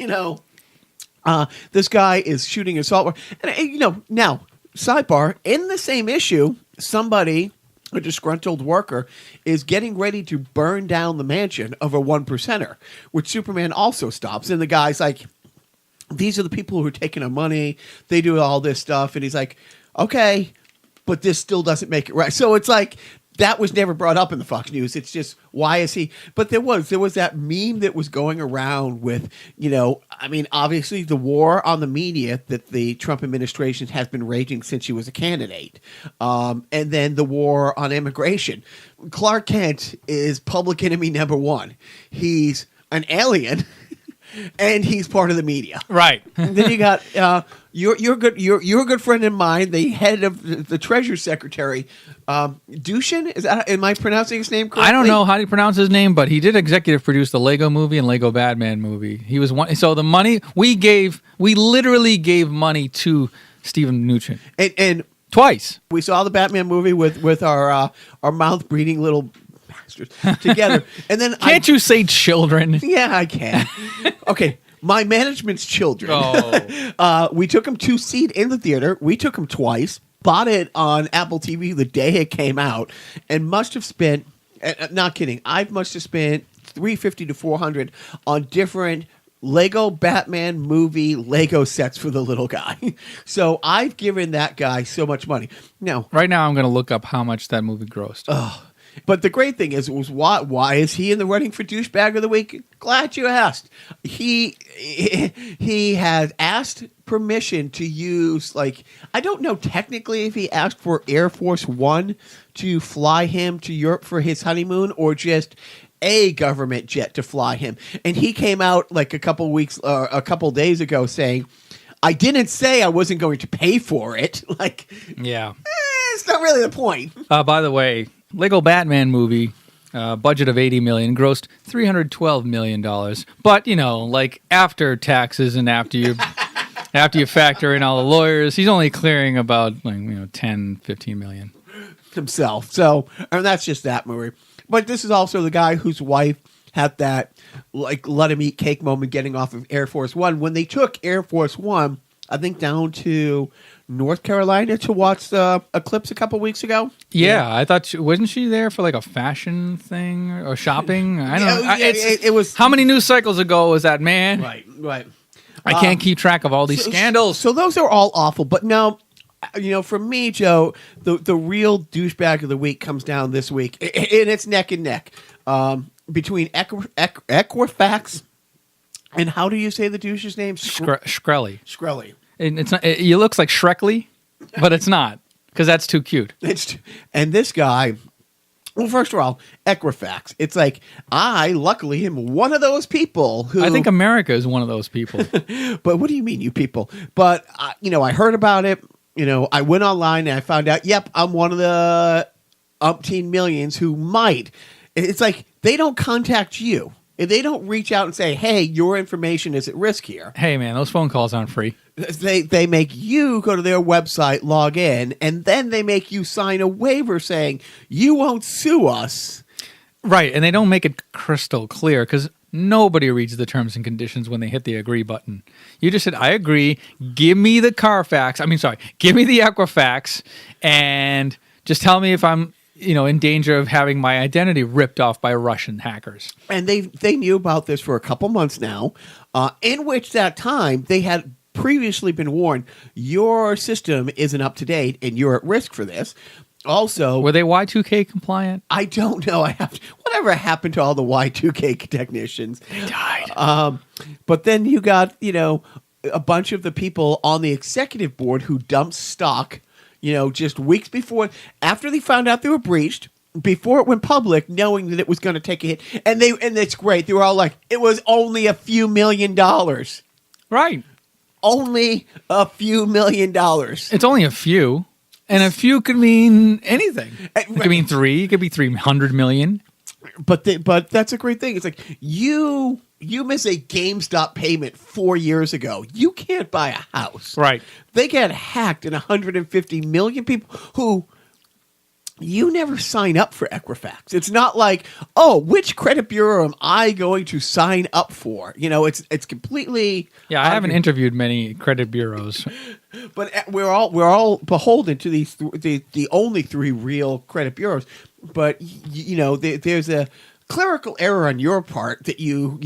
This guy is shooting assault, and now sidebar, in the same issue, somebody, a disgruntled worker, is getting ready to burn down the mansion of a 1%er, which Superman also stops, and the guy's like, these are the people who are taking our money. They do all this stuff. And he's like, okay, but this still doesn't make it right. So it's like, that was never brought up in the Fox News. It's just, why is he? But there was that meme that was going around with, obviously the war on the media that the Trump administration has been raging since he was a candidate. And then the war on immigration. Clark Kent is public enemy number 1. He's an alien. And he's part of the media, right? And then you got you're a good friend of mine, the head of the Treasury Secretary, Douches. Am I pronouncing his name correctly? I don't know how to pronounce his name, but he did executive produce the Lego Movie and Lego Batman movie. He was one. So the money we literally gave money to Stephen Mnuchin, and twice. We saw the Batman movie with our mouth breathing little together, and then can't you say children? Yeah, I can. Okay, my management's children. Oh. We took them to see it in the theater. We took them twice. Bought it on Apple TV the day it came out, and must have spent. Not kidding. I must have spent $350 to $400 on different Lego Batman movie Lego sets for the little guy. So I've given that guy so much money. Now, right now, I'm going to look up how much that movie grossed. Oh. But the great thing is, why is he in the running for douchebag of the week? Glad you asked. He has asked permission to use, I don't know technically if he asked for Air Force One to fly him to Europe for his honeymoon, or just a government jet to fly him. And he came out a couple days ago saying, I didn't say I wasn't going to pay for it. Yeah. It's not really the point. By the way, Lego Batman movie, budget of $80 million, grossed $312 million. But, after taxes and after you factor in all the lawyers, he's only clearing about, 10, 15 million. Himself. So, and that's just that movie. But this is also the guy whose wife had that, let him eat cake moment getting off of Air Force One. When they took Air Force One, I think down to North Carolina to watch the eclipse a couple weeks ago. Yeah, I thought wasn't she there for a fashion thing or shopping? I don't know. It was. How many news cycles ago was that, man? Right. I can't keep track of all these scandals. So those are all awful. But now, for me, Joe, the real douchebag of the week comes down this week, and it's neck and neck between Equifax and how do you say the douche's name? Shkreli. Shkreli. And it's not. It looks like Shkreli, but it's not because that's too cute. And this guy. Well, first of all, Equifax. It's I luckily am one of those people who. I think America is one of those people. But what do you mean, you people? But I heard about it. I went online and I found out. Yep, I'm one of the umpteen millions who might. It's they don't contact you. if they don't reach out and say, hey, your information is at risk here, Hey, man, those phone calls aren't free. they make you go to their website, log in, and then they make you sign a waiver saying you won't sue us. Right, and they don't make it crystal clear because nobody reads the terms and conditions when they hit the agree button. You just said, I agree, give me the give me the Equifax, and just tell me if I'm in danger of having my identity ripped off by Russian hackers. And they knew about this for a couple months now, in which that time they had previously been warned, your system isn't up to date and you're at risk for this. Also, were they Y2K compliant? I don't know. Whatever happened to all the Y2K technicians? They died. But then you got, a bunch of the people on the executive board who dumped stock, just weeks before, after they found out they were breached, before it went public, knowing that it was going to take a hit. And it's great. They were all like, it was only a few $1 million. Right. Only a few $1 million. It's only a few. And a few could mean anything. It could mean 3. It could be 300 million. But that's a great thing. It's like you miss a GameStop payment 4 years ago. You can't buy a house. Right. They get hacked, and 150 million people who you never sign up for Equifax. It's not like, oh, which credit bureau am I going to sign up for? It's completely. Yeah, I haven't interviewed many credit bureaus. But we're all beholden to these the only 3 real credit bureaus. But there's a clerical error on your part that you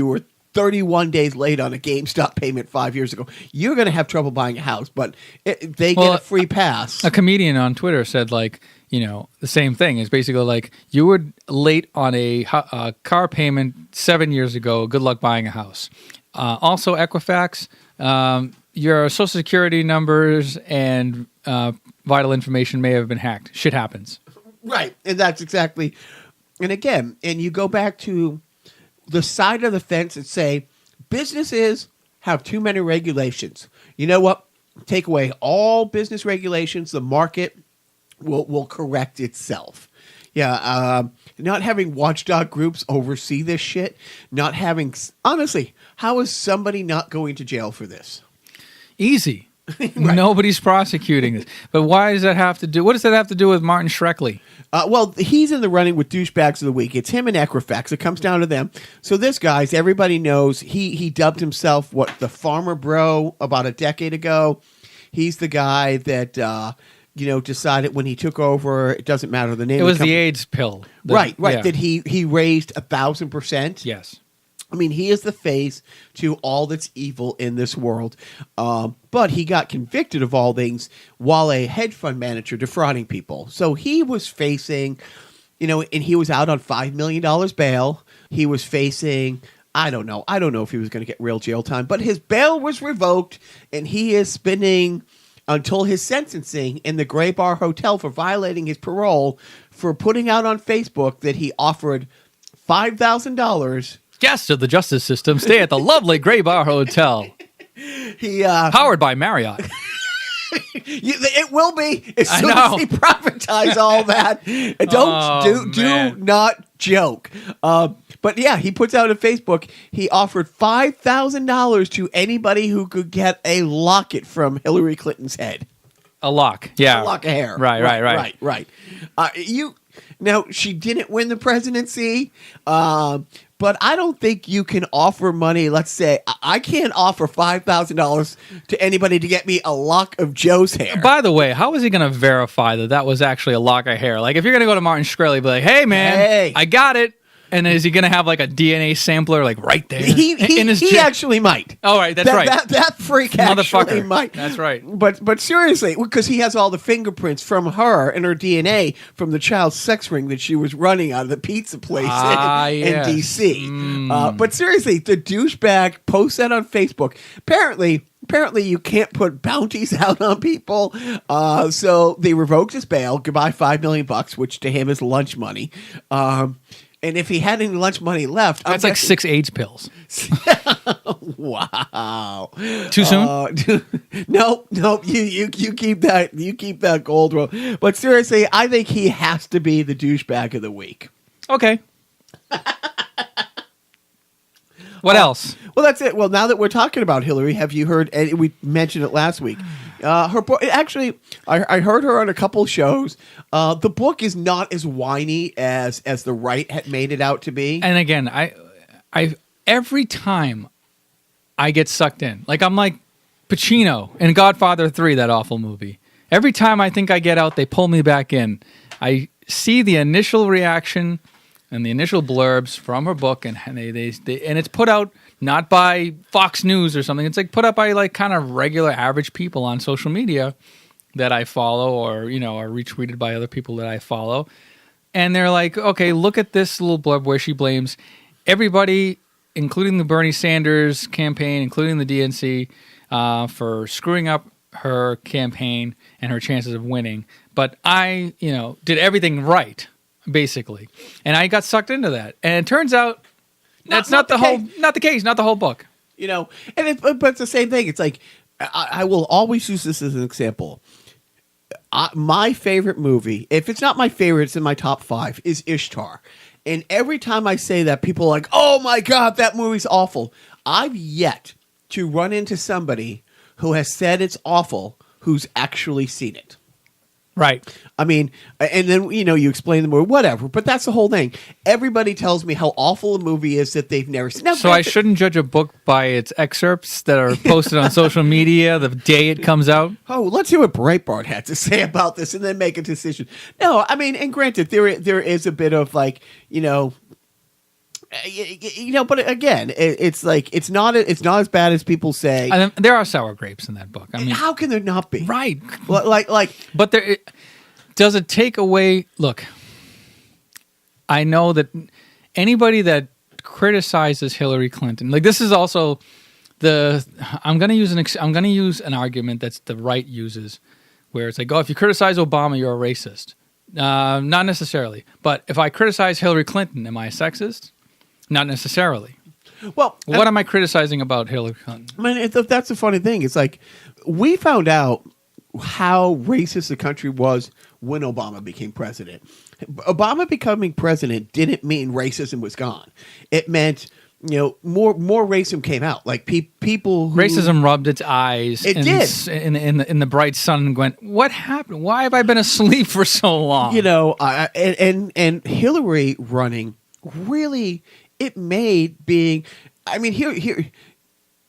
were 31 days late on a GameStop payment 5 years ago. You're going to have trouble buying a house, but they get a free pass. A comedian on Twitter said the same thing. It's basically like you were late on a car payment 7 years ago. Good luck buying a house. Also, Equifax. Your social security numbers and vital information may have been hacked. Shit happens. Right. And that's exactly. And again, you go back to the side of the fence and say, businesses have too many regulations. You know what? Take away all business regulations. The market will correct itself. Yeah. Not having watchdog groups oversee this shit. Not having. Honestly, how is somebody not going to jail for this? Easy. Right. Nobody's prosecuting this. But why does that have to do? What does that have to do with Martin Shkreli? Well, he's in the running with Douchebags of the Week. It's him and Equifax. It comes down to them. So this guy's, everybody knows, he dubbed himself, the farmer bro about a decade ago. He's the guy that, decided when he took over, it doesn't matter the name. It was the AIDS pill. Right. Yeah. That he raised 1,000%. Yes. I mean, he is the face to all that's evil in this world. But he got convicted of all things while a hedge fund manager defrauding people. So he was facing, and he was out on $5 million bail. He was facing, I don't know if he was going to get real jail time, but his bail was revoked, and he is spending until his sentencing in the Gray Bar Hotel for violating his parole for putting out on Facebook that he offered $5,000. Guests of the justice system stay at the lovely Gray Bar Hotel. Powered by Marriott. It will be as soon as he privatize all that. Do not joke. But yeah, he puts out on Facebook, he offered $5,000 to anybody who could get a locket from Hillary Clinton's head. A lock, yeah. A lock of hair. Right. Now, she didn't win the presidency, but I don't think you can offer money. Let's say I can't offer $5,000 to anybody to get me a lock of Joe's hair. By the way, how is he going to verify that was actually a lock of hair? Like, if you're going to go to Martin Shkreli, be like, hey, man, I got it. And is he going to have like a DNA sampler like right there? He actually might. Oh, right. That's right. That freak actually might. That's right. But seriously, because he has all the fingerprints from her and her DNA from the child sex ring that she was running out of the pizza place in D.C. But seriously, the douchebag posts that on Facebook. Apparently you can't put bounties out on people. So they revoked his bail. Goodbye $5 million, which to him is lunch money. And if he had any lunch money left, that's like 6 AIDS pills. Wow! Too soon? Nope. You keep that. You keep that gold roll. But seriously, I think he has to be the douchebag of the week. Okay. What else? Well, that's it. Well, now that we're talking about Hillary, have you heard? And we mentioned it last week. Her book. Actually, I heard her on a couple shows. The book is not as whiny as the right had made it out to be. And again, I every time I get sucked in, like I'm like Pacino in Godfather 3, that awful movie. Every time I think I get out, they pull me back in. I see the initial reaction and the initial blurbs from her book, and and it's put out not by Fox News or something. It's like put up by like kind of regular average people on social media that I follow, or are retweeted by other people that I follow. And they're like, okay, look at this little blurb where she blames everybody, including the Bernie Sanders campaign, including the DNC, for screwing up her campaign and her chances of winning. But I, did everything right, basically. And I got sucked into that. And it turns out that's not the case, not the whole book. But it's the same thing. It's like, I will always use this as an example. My favorite movie, if it's not my favorite, it's in my top 5, is Ishtar. And every time I say that, people are like, oh my God, that movie's awful. I've yet to run into somebody who has said it's awful who's actually seen it. Right. I mean, and then, you explain the movie, whatever, but that's the whole thing. Everybody tells me how awful a movie is that they've never seen. Now, so I shouldn't judge a book by its excerpts that are posted on social media the day it comes out? Oh, let's hear what Breitbart had to say about this and then make a decision. No, I mean, and granted, there is a bit of like, but again, it's like it's not as bad as people say. And there are sour grapes in that book. I mean, how can there not be? Right. But does it take away? Look, I know that anybody that criticizes Hillary Clinton, like this is also I'm going to use an argument that's the right uses, where it's like, oh, if you criticize Obama, you're a racist. Not necessarily, but if I criticize Hillary Clinton, am I a sexist? Not necessarily. Well, what am I criticizing about Hillary Clinton? I mean, that's the funny thing. It's like we found out how racist the country was when Obama became president. Obama becoming president didn't mean racism was gone. It meant more racism came out. Like people who, racism rubbed its eyes. It did in the bright sun and went, what happened? Why have I been asleep for so long? And Hillary running really. It made being, I mean, here,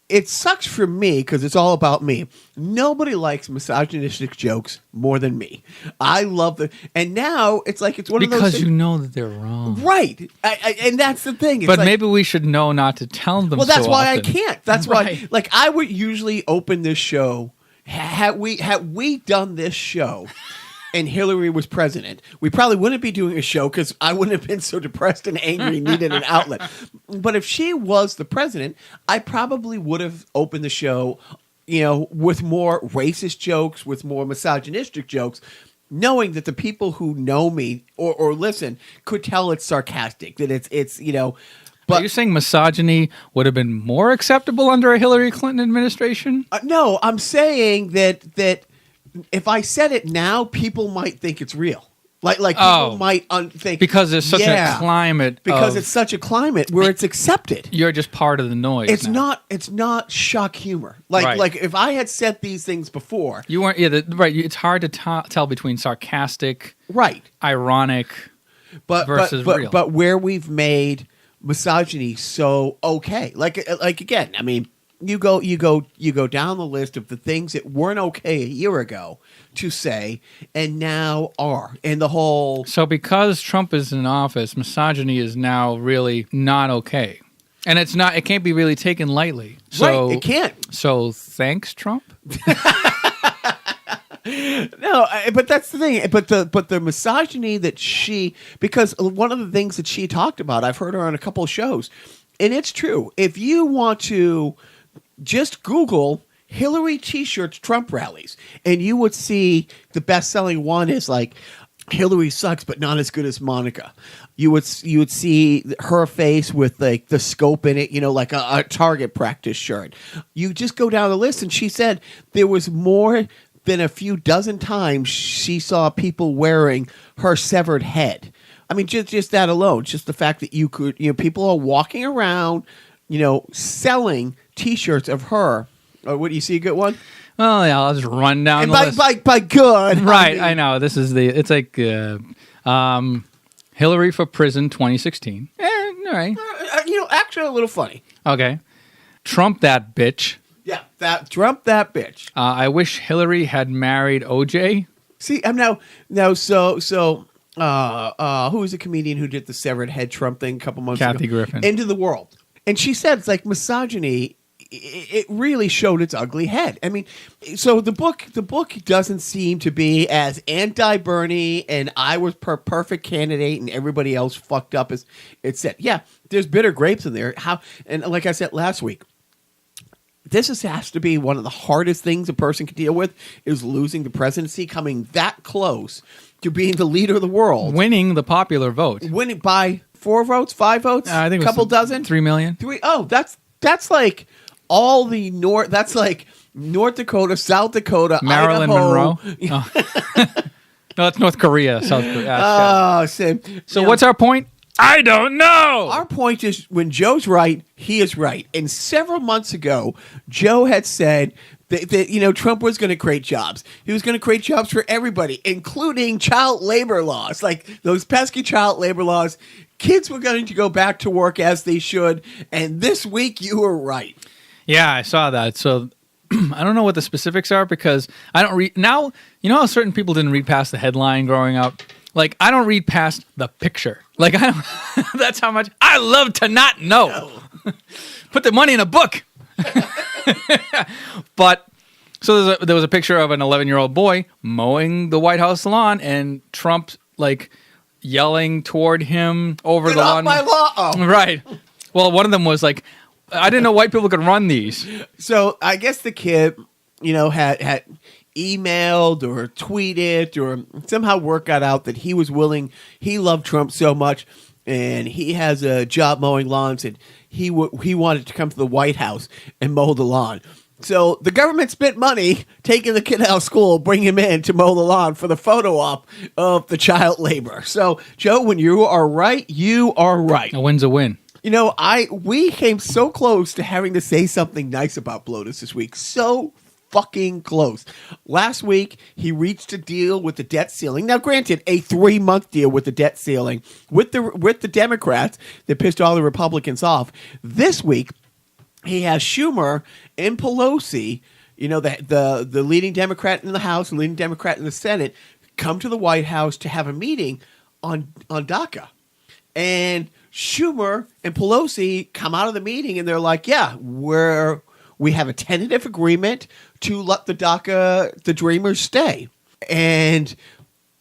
it sucks for me because it's all about me. Nobody likes misogynistic jokes more than me. I love and now it's like it's one of those because you know that they're wrong, right? And that's the thing. It's but maybe we should know not to tell them. Well, that's so why often. I can't. That's right. Why, like, I would usually open this show. Had we done this show. And Hillary was president, we probably wouldn't be doing a show because I wouldn't have been so depressed and angry, needed an outlet. But if she was the president, I probably would have opened the show, with more racist jokes, with more misogynistic jokes, knowing that the people who know me or listen could tell it's sarcastic, that it's. But are you saying misogyny would have been more acceptable under a Hillary Clinton administration? No, I'm saying that. If I said it now, people might think it's real. Like people might think because there's such a climate. Because it's such a climate where it's accepted. You're just part of the noise. It's not. It's not shock humor. Like if I had said these things before, you weren't. Yeah, right. It's hard to tell between sarcastic, right, ironic, versus real. But where we've made misogyny so okay, like again, I mean. You go down the list of the things that weren't okay a year ago to say and now are. And the whole So because Trump is in office, misogyny is now really not okay. And it can't be really taken lightly. So, right, it can't. So thanks, Trump? No, but that's the thing. But the misogyny that because one of the things that she talked about, I've heard her on a couple of shows, and it's true. If you want to just Google Hillary T-shirts Trump rallies, and you would see the best-selling one is like Hillary sucks, but not as good as Monica. You would see her face with like the scope in it, like a target practice shirt. You just go down the list, and she said there was more than a few dozen times she saw people wearing her severed head. I mean, just that alone, just the fact that you could, people are walking around selling T-shirts of her. What do you see? A good one? Oh yeah, I'll just run down And the list. by good, Right, I know. This is it's like Hillary for prison 2016. All right. Actually a little funny. Okay. Trump that bitch. Yeah, Trump that bitch. I wish Hillary had married OJ. See, I'm now so who was a comedian who did the severed head Trump thing a couple months ago? Kathy Griffin. Into the world. And she said it's like misogyny, it really showed its ugly head. I mean, so the book doesn't seem to be as anti-Bernie and I was perfect candidate and everybody else fucked up as it said. Yeah, there's bitter grapes in there. And like I said last week, has to be one of the hardest things a person can deal with is losing the presidency, coming that close to being the leader of the world. Winning the popular vote. Winning by 4 votes, 5 votes, I think a couple dozen? 3 million. Oh, that's like all the North. That's like North Dakota, South Dakota, Marilyn Idaho. Monroe. Oh. No, that's North Korea, South Korea. So what's our point? I don't know. Our point is when Joe's right, he is right. And several months ago, Joe had said that Trump was going to create jobs. He was going to create jobs for everybody, including child labor laws, like those pesky child labor laws. Kids were going to go back to work as they should. And this week, you were right. Yeah, I saw that. So I don't know what the specifics are because I don't read now. You know how certain people didn't read past the headline growing up? Like, I don't read past the picture. Like, I don't. That's how much I love to not know. No. Put the money in a book. But so there was a picture of an 11-year-old boy mowing the White House lawn, and Trump like yelling toward him over the lawn. My lawn. Oh. Right. Well, one of them was like, I didn't know white people could run these. So I guess the kid, had emailed or tweeted or somehow word got out that he was willing. He loved Trump so much, and he has a job mowing lawns, and he wanted to come to the White House and mow the lawn. So the government spent money taking the kid out of school, bring him in to mow the lawn for the photo op of the child labor. So Joe, when you are right, you are right. A win's a win. We came so close to having to say something nice about Blotus this week. So fucking close. Last week, he reached a deal with the debt ceiling. Now, granted, a 3-month deal with the debt ceiling with the Democrats that pissed all the Republicans off. This week, he has Schumer and Pelosi, the leading Democrat in the House and leading Democrat in the Senate, come to the White House to have a meeting on DACA. And Schumer and Pelosi come out of the meeting and they're like, yeah, we have a tentative agreement to let the Dreamers stay. And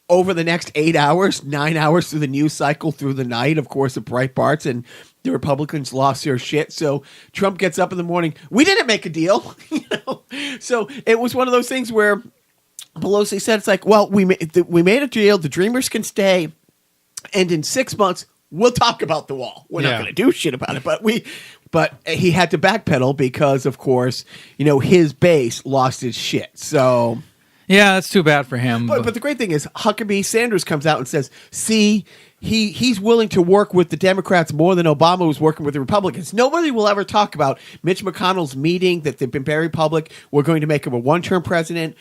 over the next 8 hours, 9 hours through the news cycle, through the night, of course, the Breitbarts and the Republicans lost their shit. So Trump gets up in the morning. We didn't make a deal. So it was one of those things where Pelosi said, it's like, well, we made a deal. The Dreamers can stay. And in 6 months, we'll talk about the wall. We're not going to do shit about it, but he had to backpedal because, of course, his base lost his shit. So yeah, that's too bad for him. But the great thing is Huckabee Sanders comes out and says, see, he's willing to work with the Democrats more than Obama was working with the Republicans. Nobody will ever talk about Mitch McConnell's meeting that they've been very public. We're going to make him a one-term president.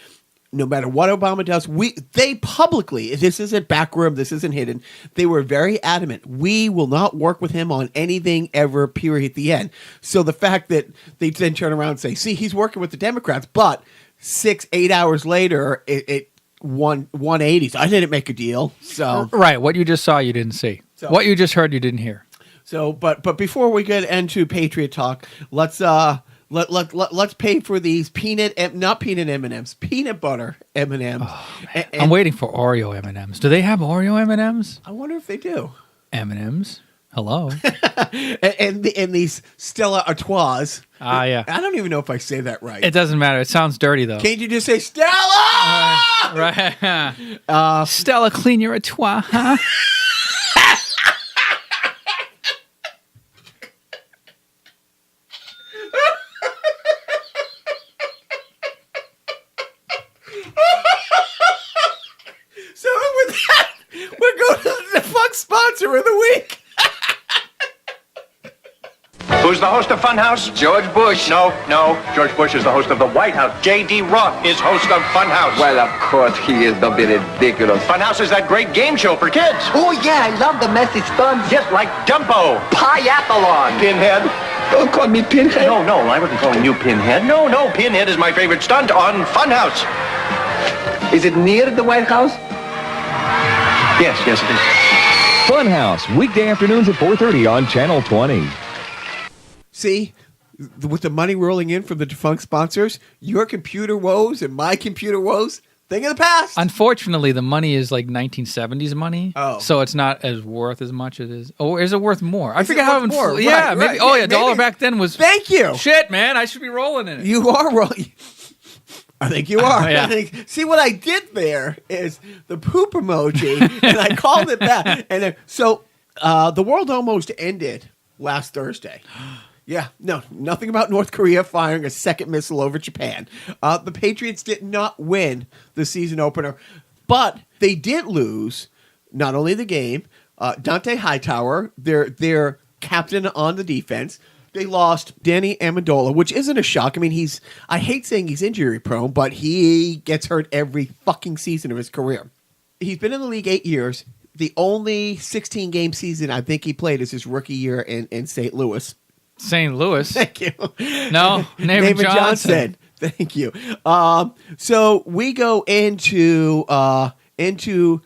No matter what Obama does, they publicly, this isn't backroom, this isn't hidden, they were very adamant. We will not work with him on anything ever, period, at the end. So the fact that they then turn around and say, see, he's working with the Democrats, but 6-8 hours later, it won 180s. I didn't make a deal. So right, what you just saw, you didn't see. So, what you just heard, you didn't hear. So, but before we get into Patriot talk, let's pay for these not peanut M&Ms, peanut butter M&Ms. Oh, I'm waiting for Oreo M&Ms. Do they have Oreo M&Ms? I wonder if they do. M&Ms. Hello. and these Stella Artois. Yeah. I don't even know if I say that right. It doesn't matter. It sounds dirty though. Can't you just say Stella? Right. Stella, clean your Artois, huh? So with that, we're going to the fuck sponsor of the week. Who's the host of Funhouse? George Bush. No. George Bush is the host of the White House. J.D. Roth is host of Funhouse. Well, of course he is. Don't be ridiculous. Funhouse is that great game show for kids. Oh, yeah, I love the messy stunts. Just like Dumbo. Piathlon. Pinhead. Don't call me Pinhead. No, I wasn't calling you Pinhead. No, Pinhead is my favorite stunt on Funhouse. Is it near the White House? Yes, it is. Funhouse, weekday afternoons at 4:30 on Channel 20. See, with the money rolling in from the defunct sponsors, your computer woes and my computer woes, thing of the past. Unfortunately, the money is like 1970s money. Oh. So it's not as worth as much as it is. Oh, is it worth more? I Is it forget how worth more? Yeah, Right, maybe. right. Oh, Yeah, yeah, dollar maybe. back then was. Thank you. Shit, man. I should be rolling in it. You are rolling. I think you are. Yeah. See, what I did there is the poop emoji, and I called it that. And so the world almost ended last Thursday. Yeah, no, nothing about North Korea firing a second missile over Japan. The Patriots did not win the season opener, but they did lose not only the game, Dante Hightower, their captain on the defense. They lost Danny Amendola, which isn't a shock. I mean, I hate saying he's injury prone, but he gets hurt every fucking season of his career. He's been in the league 8 years. The only 16-game season I think he played is his rookie year in St. Louis. St. Louis. Thank you. No, Naaman Johnson. Thank you. So we go into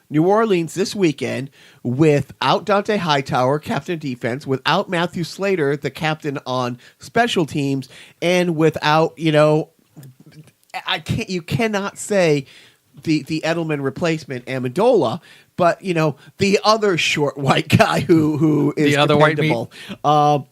New Orleans this weekend without Dante Hightower, captain of defense, without Matthew Slater, the captain on special teams, and without, you cannot say the Edelman replacement, Amendola, but, the other short white guy who is The other white meat. dependable.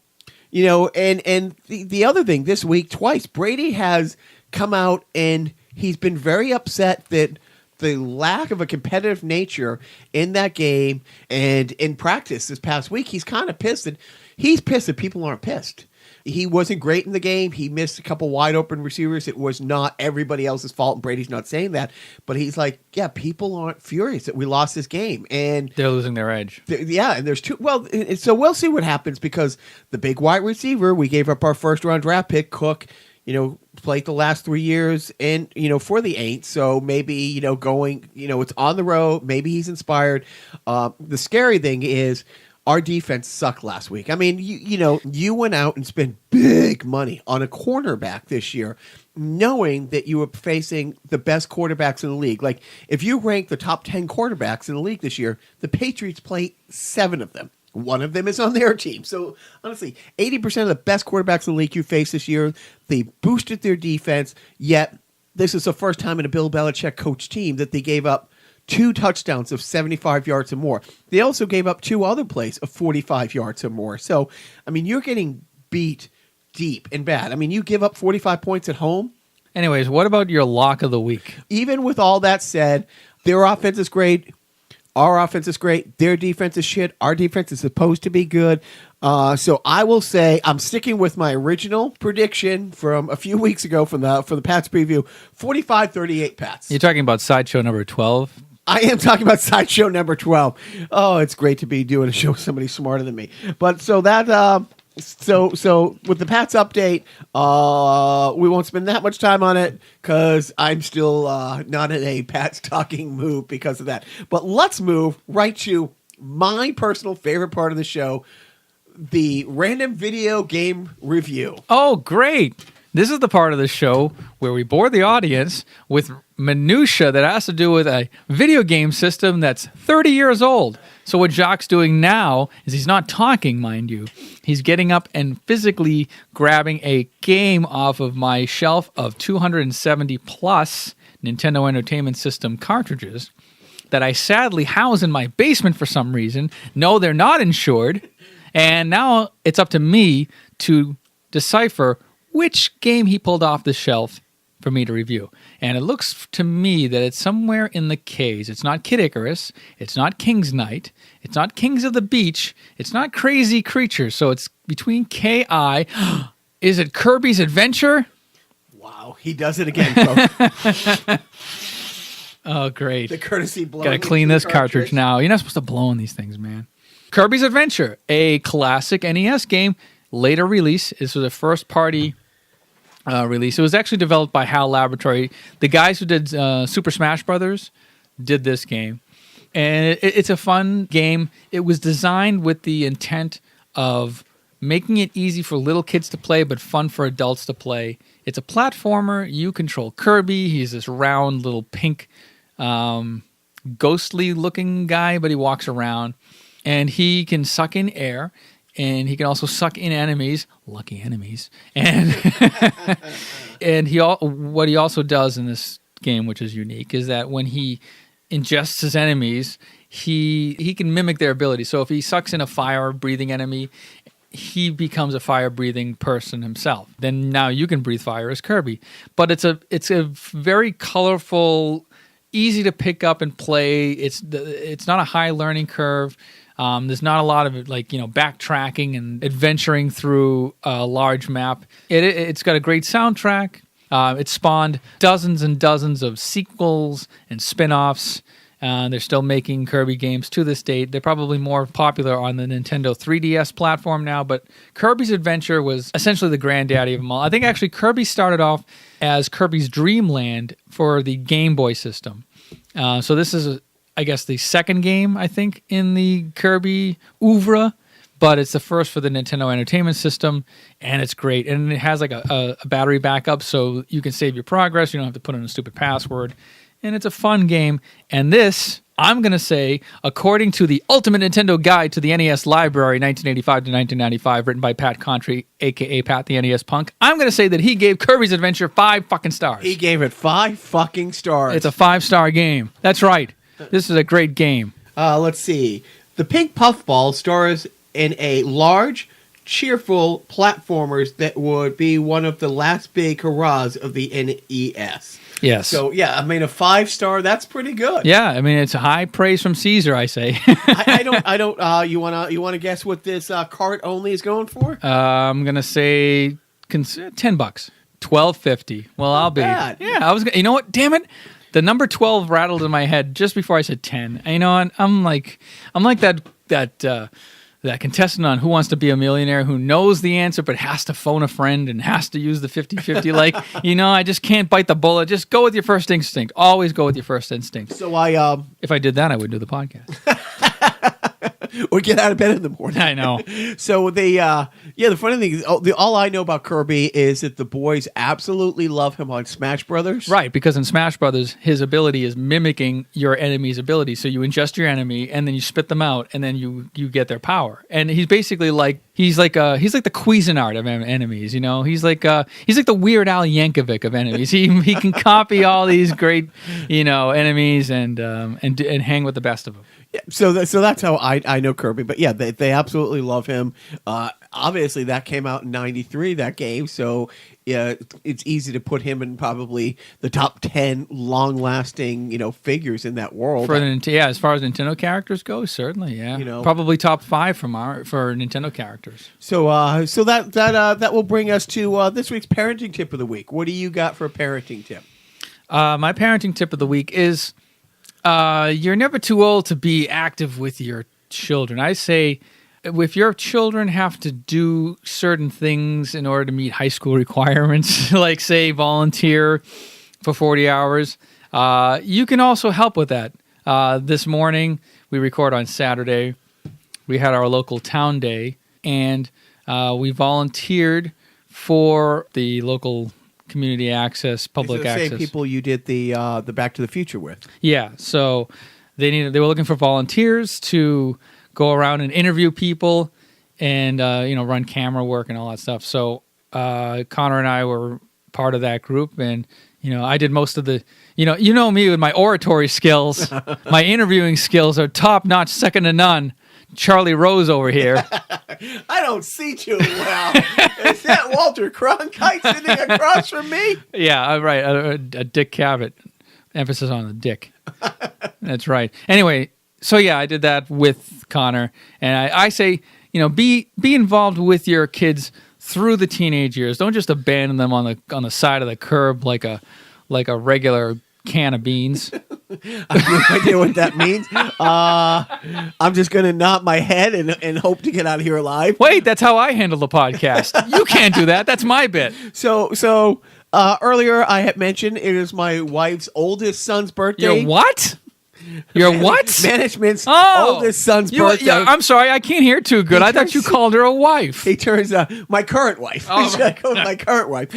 And the other thing this week, twice, Brady has come out and he's been very upset that the lack of a competitive nature in that game and in practice this past week, he's kind of pissed. And he's pissed that people aren't pissed. He wasn't great in the game. He missed a couple wide open receivers. It was not everybody else's fault, and Brady's not saying that. But he's like, yeah, people aren't furious that we lost this game. And They're losing their edge. and there's two. Well, so we'll see what happens because the big wide receiver, we gave up our first-round draft pick, Cook, played the last 3 years and, for the Aints. So maybe, going, it's on the road. Maybe he's inspired. The scary thing is our defense sucked last week. I mean, you went out and spent big money on a cornerback this year, knowing that you were facing the best quarterbacks in the league. Like, if you rank the top 10 quarterbacks in the league this year, the Patriots play 7 of them. One of them is on their team. So, honestly, 80% of the best quarterbacks in the league you face this year, they boosted their defense, yet this is the first time in a Bill Belichick coach team that they gave up 2 touchdowns of 75 yards or more. They also gave up 2 other plays of 45 yards or more. So, I mean, you're getting beat deep and bad. I mean, you give up 45 points at home. Anyways, what about your lock of the week? Even with all that said, their offense is great. Our offense is great. Their defense is shit. Our defense is supposed to be good. So I will say I'm sticking with my original prediction from a few weeks ago from the Pats preview, 45-38 Pats. You're talking about sideshow number 12? I am talking about sideshow number 12. Oh, it's great to be doing a show with somebody smarter than me. But so that so with the Pats update, we won't spend that much time on it because I'm still not in a Pats talking mood because of that. But let's move right to my personal favorite part of the show, the random video game review. Oh, great. This is the part of the show where we bore the audience with minutia that has to do with a video game system that's 30 years old. So what Jacques doing now is he's not talking, mind you. He's getting up and physically grabbing a game off of my shelf of 270 plus Nintendo Entertainment System cartridges that I sadly house in my basement for some reason. No, they're not insured. And now it's up to me to decipher which game he pulled off the shelf for me to review. And it looks to me that it's somewhere in the K's. It's not Kid Icarus. It's not King's Knight. It's not Kings of the Beach. It's not Crazy Creatures. So it's between K.I. Is it Kirby's Adventure? Wow, he does it again, folks. Oh, great. The courtesy blow. Got to clean this cartridge now. You're not supposed to blow in these things, man. Kirby's Adventure, a classic NES game later release. This was a first-party release. It was actually developed by HAL Laboratory. The guys who did Super Smash Brothers did this game. And it's a fun game. It was designed with the intent of making it easy for little kids to play, but fun for adults to play. It's a platformer. You control Kirby. He's this round little pink, ghostly-looking guy, but he walks around. And he can suck in air, and he can also suck in enemies. Lucky enemies. And and what he also does in this game, which is unique, is that when he ingests his enemies, he can mimic their ability. So if he sucks in a fire-breathing enemy, he becomes a fire-breathing person himself. Then now you can breathe fire as Kirby. But it's a very colorful, easy to pick up and play. It's not a high learning curve. There's not a lot of backtracking and adventuring through a large map. It's got a great soundtrack. It spawned dozens and dozens of sequels and spin-offs. They're still making Kirby games to this date. They're probably more popular on the Nintendo 3DS platform now, but Kirby's Adventure was essentially the granddaddy of them all. I think actually Kirby started off as Kirby's Dream Land for the Game Boy system. So this is, I guess, the second game, I think, in the Kirby oeuvre, but it's the first for the Nintendo Entertainment System, and it's great. And it has like a battery backup, so you can save your progress. You don't have to put in a stupid password. And it's a fun game. And this, I'm going to say, according to the Ultimate Nintendo Guide to the NES Library, 1985 to 1995, written by Pat Contry, a.k.a. Pat the NES Punk, I'm going to say that he gave Kirby's Adventure 5 fucking stars. He gave it 5 fucking stars. It's a 5-star game. That's right. This is a great game. Let's see. The Pink Puffball stars in a large, cheerful platformers that would be one of the last big hurrahs of the NES. Yes. So, yeah, I mean, a 5-star, that's pretty good. Yeah, I mean, it's high praise from Caesar, I say. I don't, you want to guess what this cart only is going for? I'm going to say $10. $12.50. Well, I'll be. Bad. Yeah, you know what? Damn it. The number 12 rattled in my head just before I said 10. And you know what? I'm like that contestant on Who Wants to Be a Millionaire who knows the answer but has to phone a friend and has to use the 50-50. I just can't bite the bullet. Just go with your first instinct. Always go with your first instinct. So if I did that, I would do the podcast. Or get out of bed in the morning. I know. So the funny thing is, all I know about Kirby is that the boys absolutely love him on Smash Brothers. Right, because in Smash Brothers, his ability is mimicking your enemy's ability. So you ingest your enemy, and then you spit them out, and then you get their power. And he's basically he's like the Cuisinart of enemies. You know, he's like the Weird Al Yankovic of enemies. He can copy all these great enemies and hang with the best of them. Yeah, so that's how I know Kirby. But yeah, they absolutely love him. Obviously, that came out in '93, that game. So yeah, it's easy to put him in probably the top 10 long-lasting figures in that world. As far as Nintendo characters go, certainly, yeah. Probably top 5 for Nintendo characters. So that will bring us to this week's parenting tip of the week. What do you got for a parenting tip? My parenting tip of the week is you're never too old to be active with your children. I say if your children have to do certain things in order to meet high school requirements, like say volunteer for 40 hours, you can also help with that. This morning, we record on Saturday. We had our local town day, and we volunteered for the local community access, public access. Same people you did the Back to the Future with. Yeah, so they were looking for volunteers to go around and interview people and run camera work and all that stuff. So Connor and I were part of that group, and I did most of the me with my oratory skills. My interviewing skills are top notch, second to none. Charlie Rose over here. I don't see too well. Is that Walter Cronkite sitting across from me? Yeah, right. A Dick Cavett. Emphasis on the dick. That's right. Anyway, so yeah, I did that with Connor, and I say, be involved with your kids through the teenage years. Don't just abandon them on the side of the curb like a regular can of beans. I have no idea what that means. I'm just going to nod my head and hope to get out of here alive. Wait, that's how I handle the podcast. You can't do that. That's my bit. So earlier I had mentioned it is my wife's oldest son's birthday. Your what? Your what? Management's oldest son's birthday. Yeah, I'm sorry, I can't hear too good. I thought you called her a wife. He turns my current wife. Oh, right. My current wife.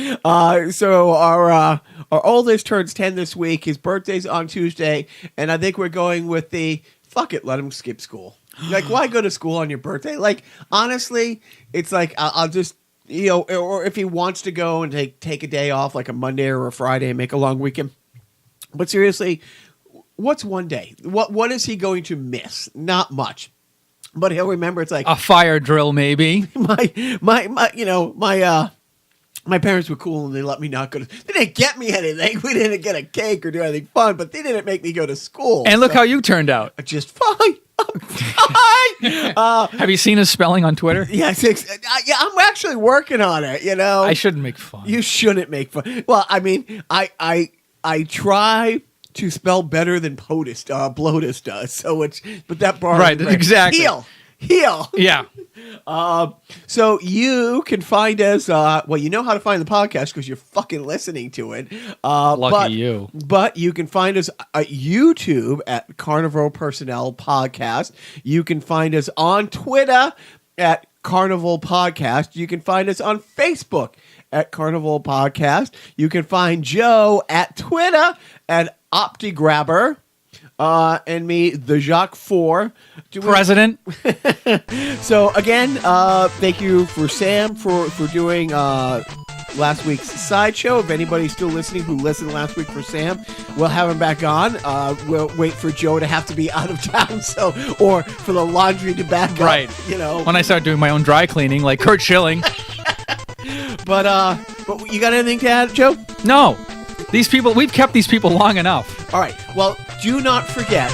So our oldest turns 10 this week. His birthday's on Tuesday, and I think we're going with the fuck it, let him skip school. Like, why go to school on your birthday? Like, honestly, it's like I'll just, or if he wants to go and take a day off, like a Monday or a Friday, and make a long weekend. But seriously, what's one day? What is he going to miss? Not much. But he'll remember it's like a fire drill, maybe. My parents were cool and they let me not go to. They didn't get me anything. We didn't get a cake or do anything fun, but they didn't make me go to school. And look how you turned out. Just fine. Fine. Have you seen his spelling on Twitter? Yes, I'm actually working on it. I shouldn't make fun. You shouldn't make fun. Well, I mean, I try to spell better than Blotus does. So but that bar right, exactly. Heel. Yeah. So you can find us. You know how to find the podcast because you're fucking listening to it. Lucky you. But you can find us at YouTube at Carnival Personnel Podcast. You can find us on Twitter at Carnival Podcast. You can find us on Facebook at Carnival Podcast. You can find Joe at Twitter at OptiGrabber. And me, the Jacques 4. President. So again, thank you for Sam for doing last week's sideshow. If anybody's still listening who listened last week for Sam, we'll have him back on. We'll wait for Joe to have to be out of town, or for the laundry to back up. Right. When I start doing my own dry cleaning, like Curt Schilling. But you got anything to add, Joe? No. We've kept these people long enough. All right. Well, do not forget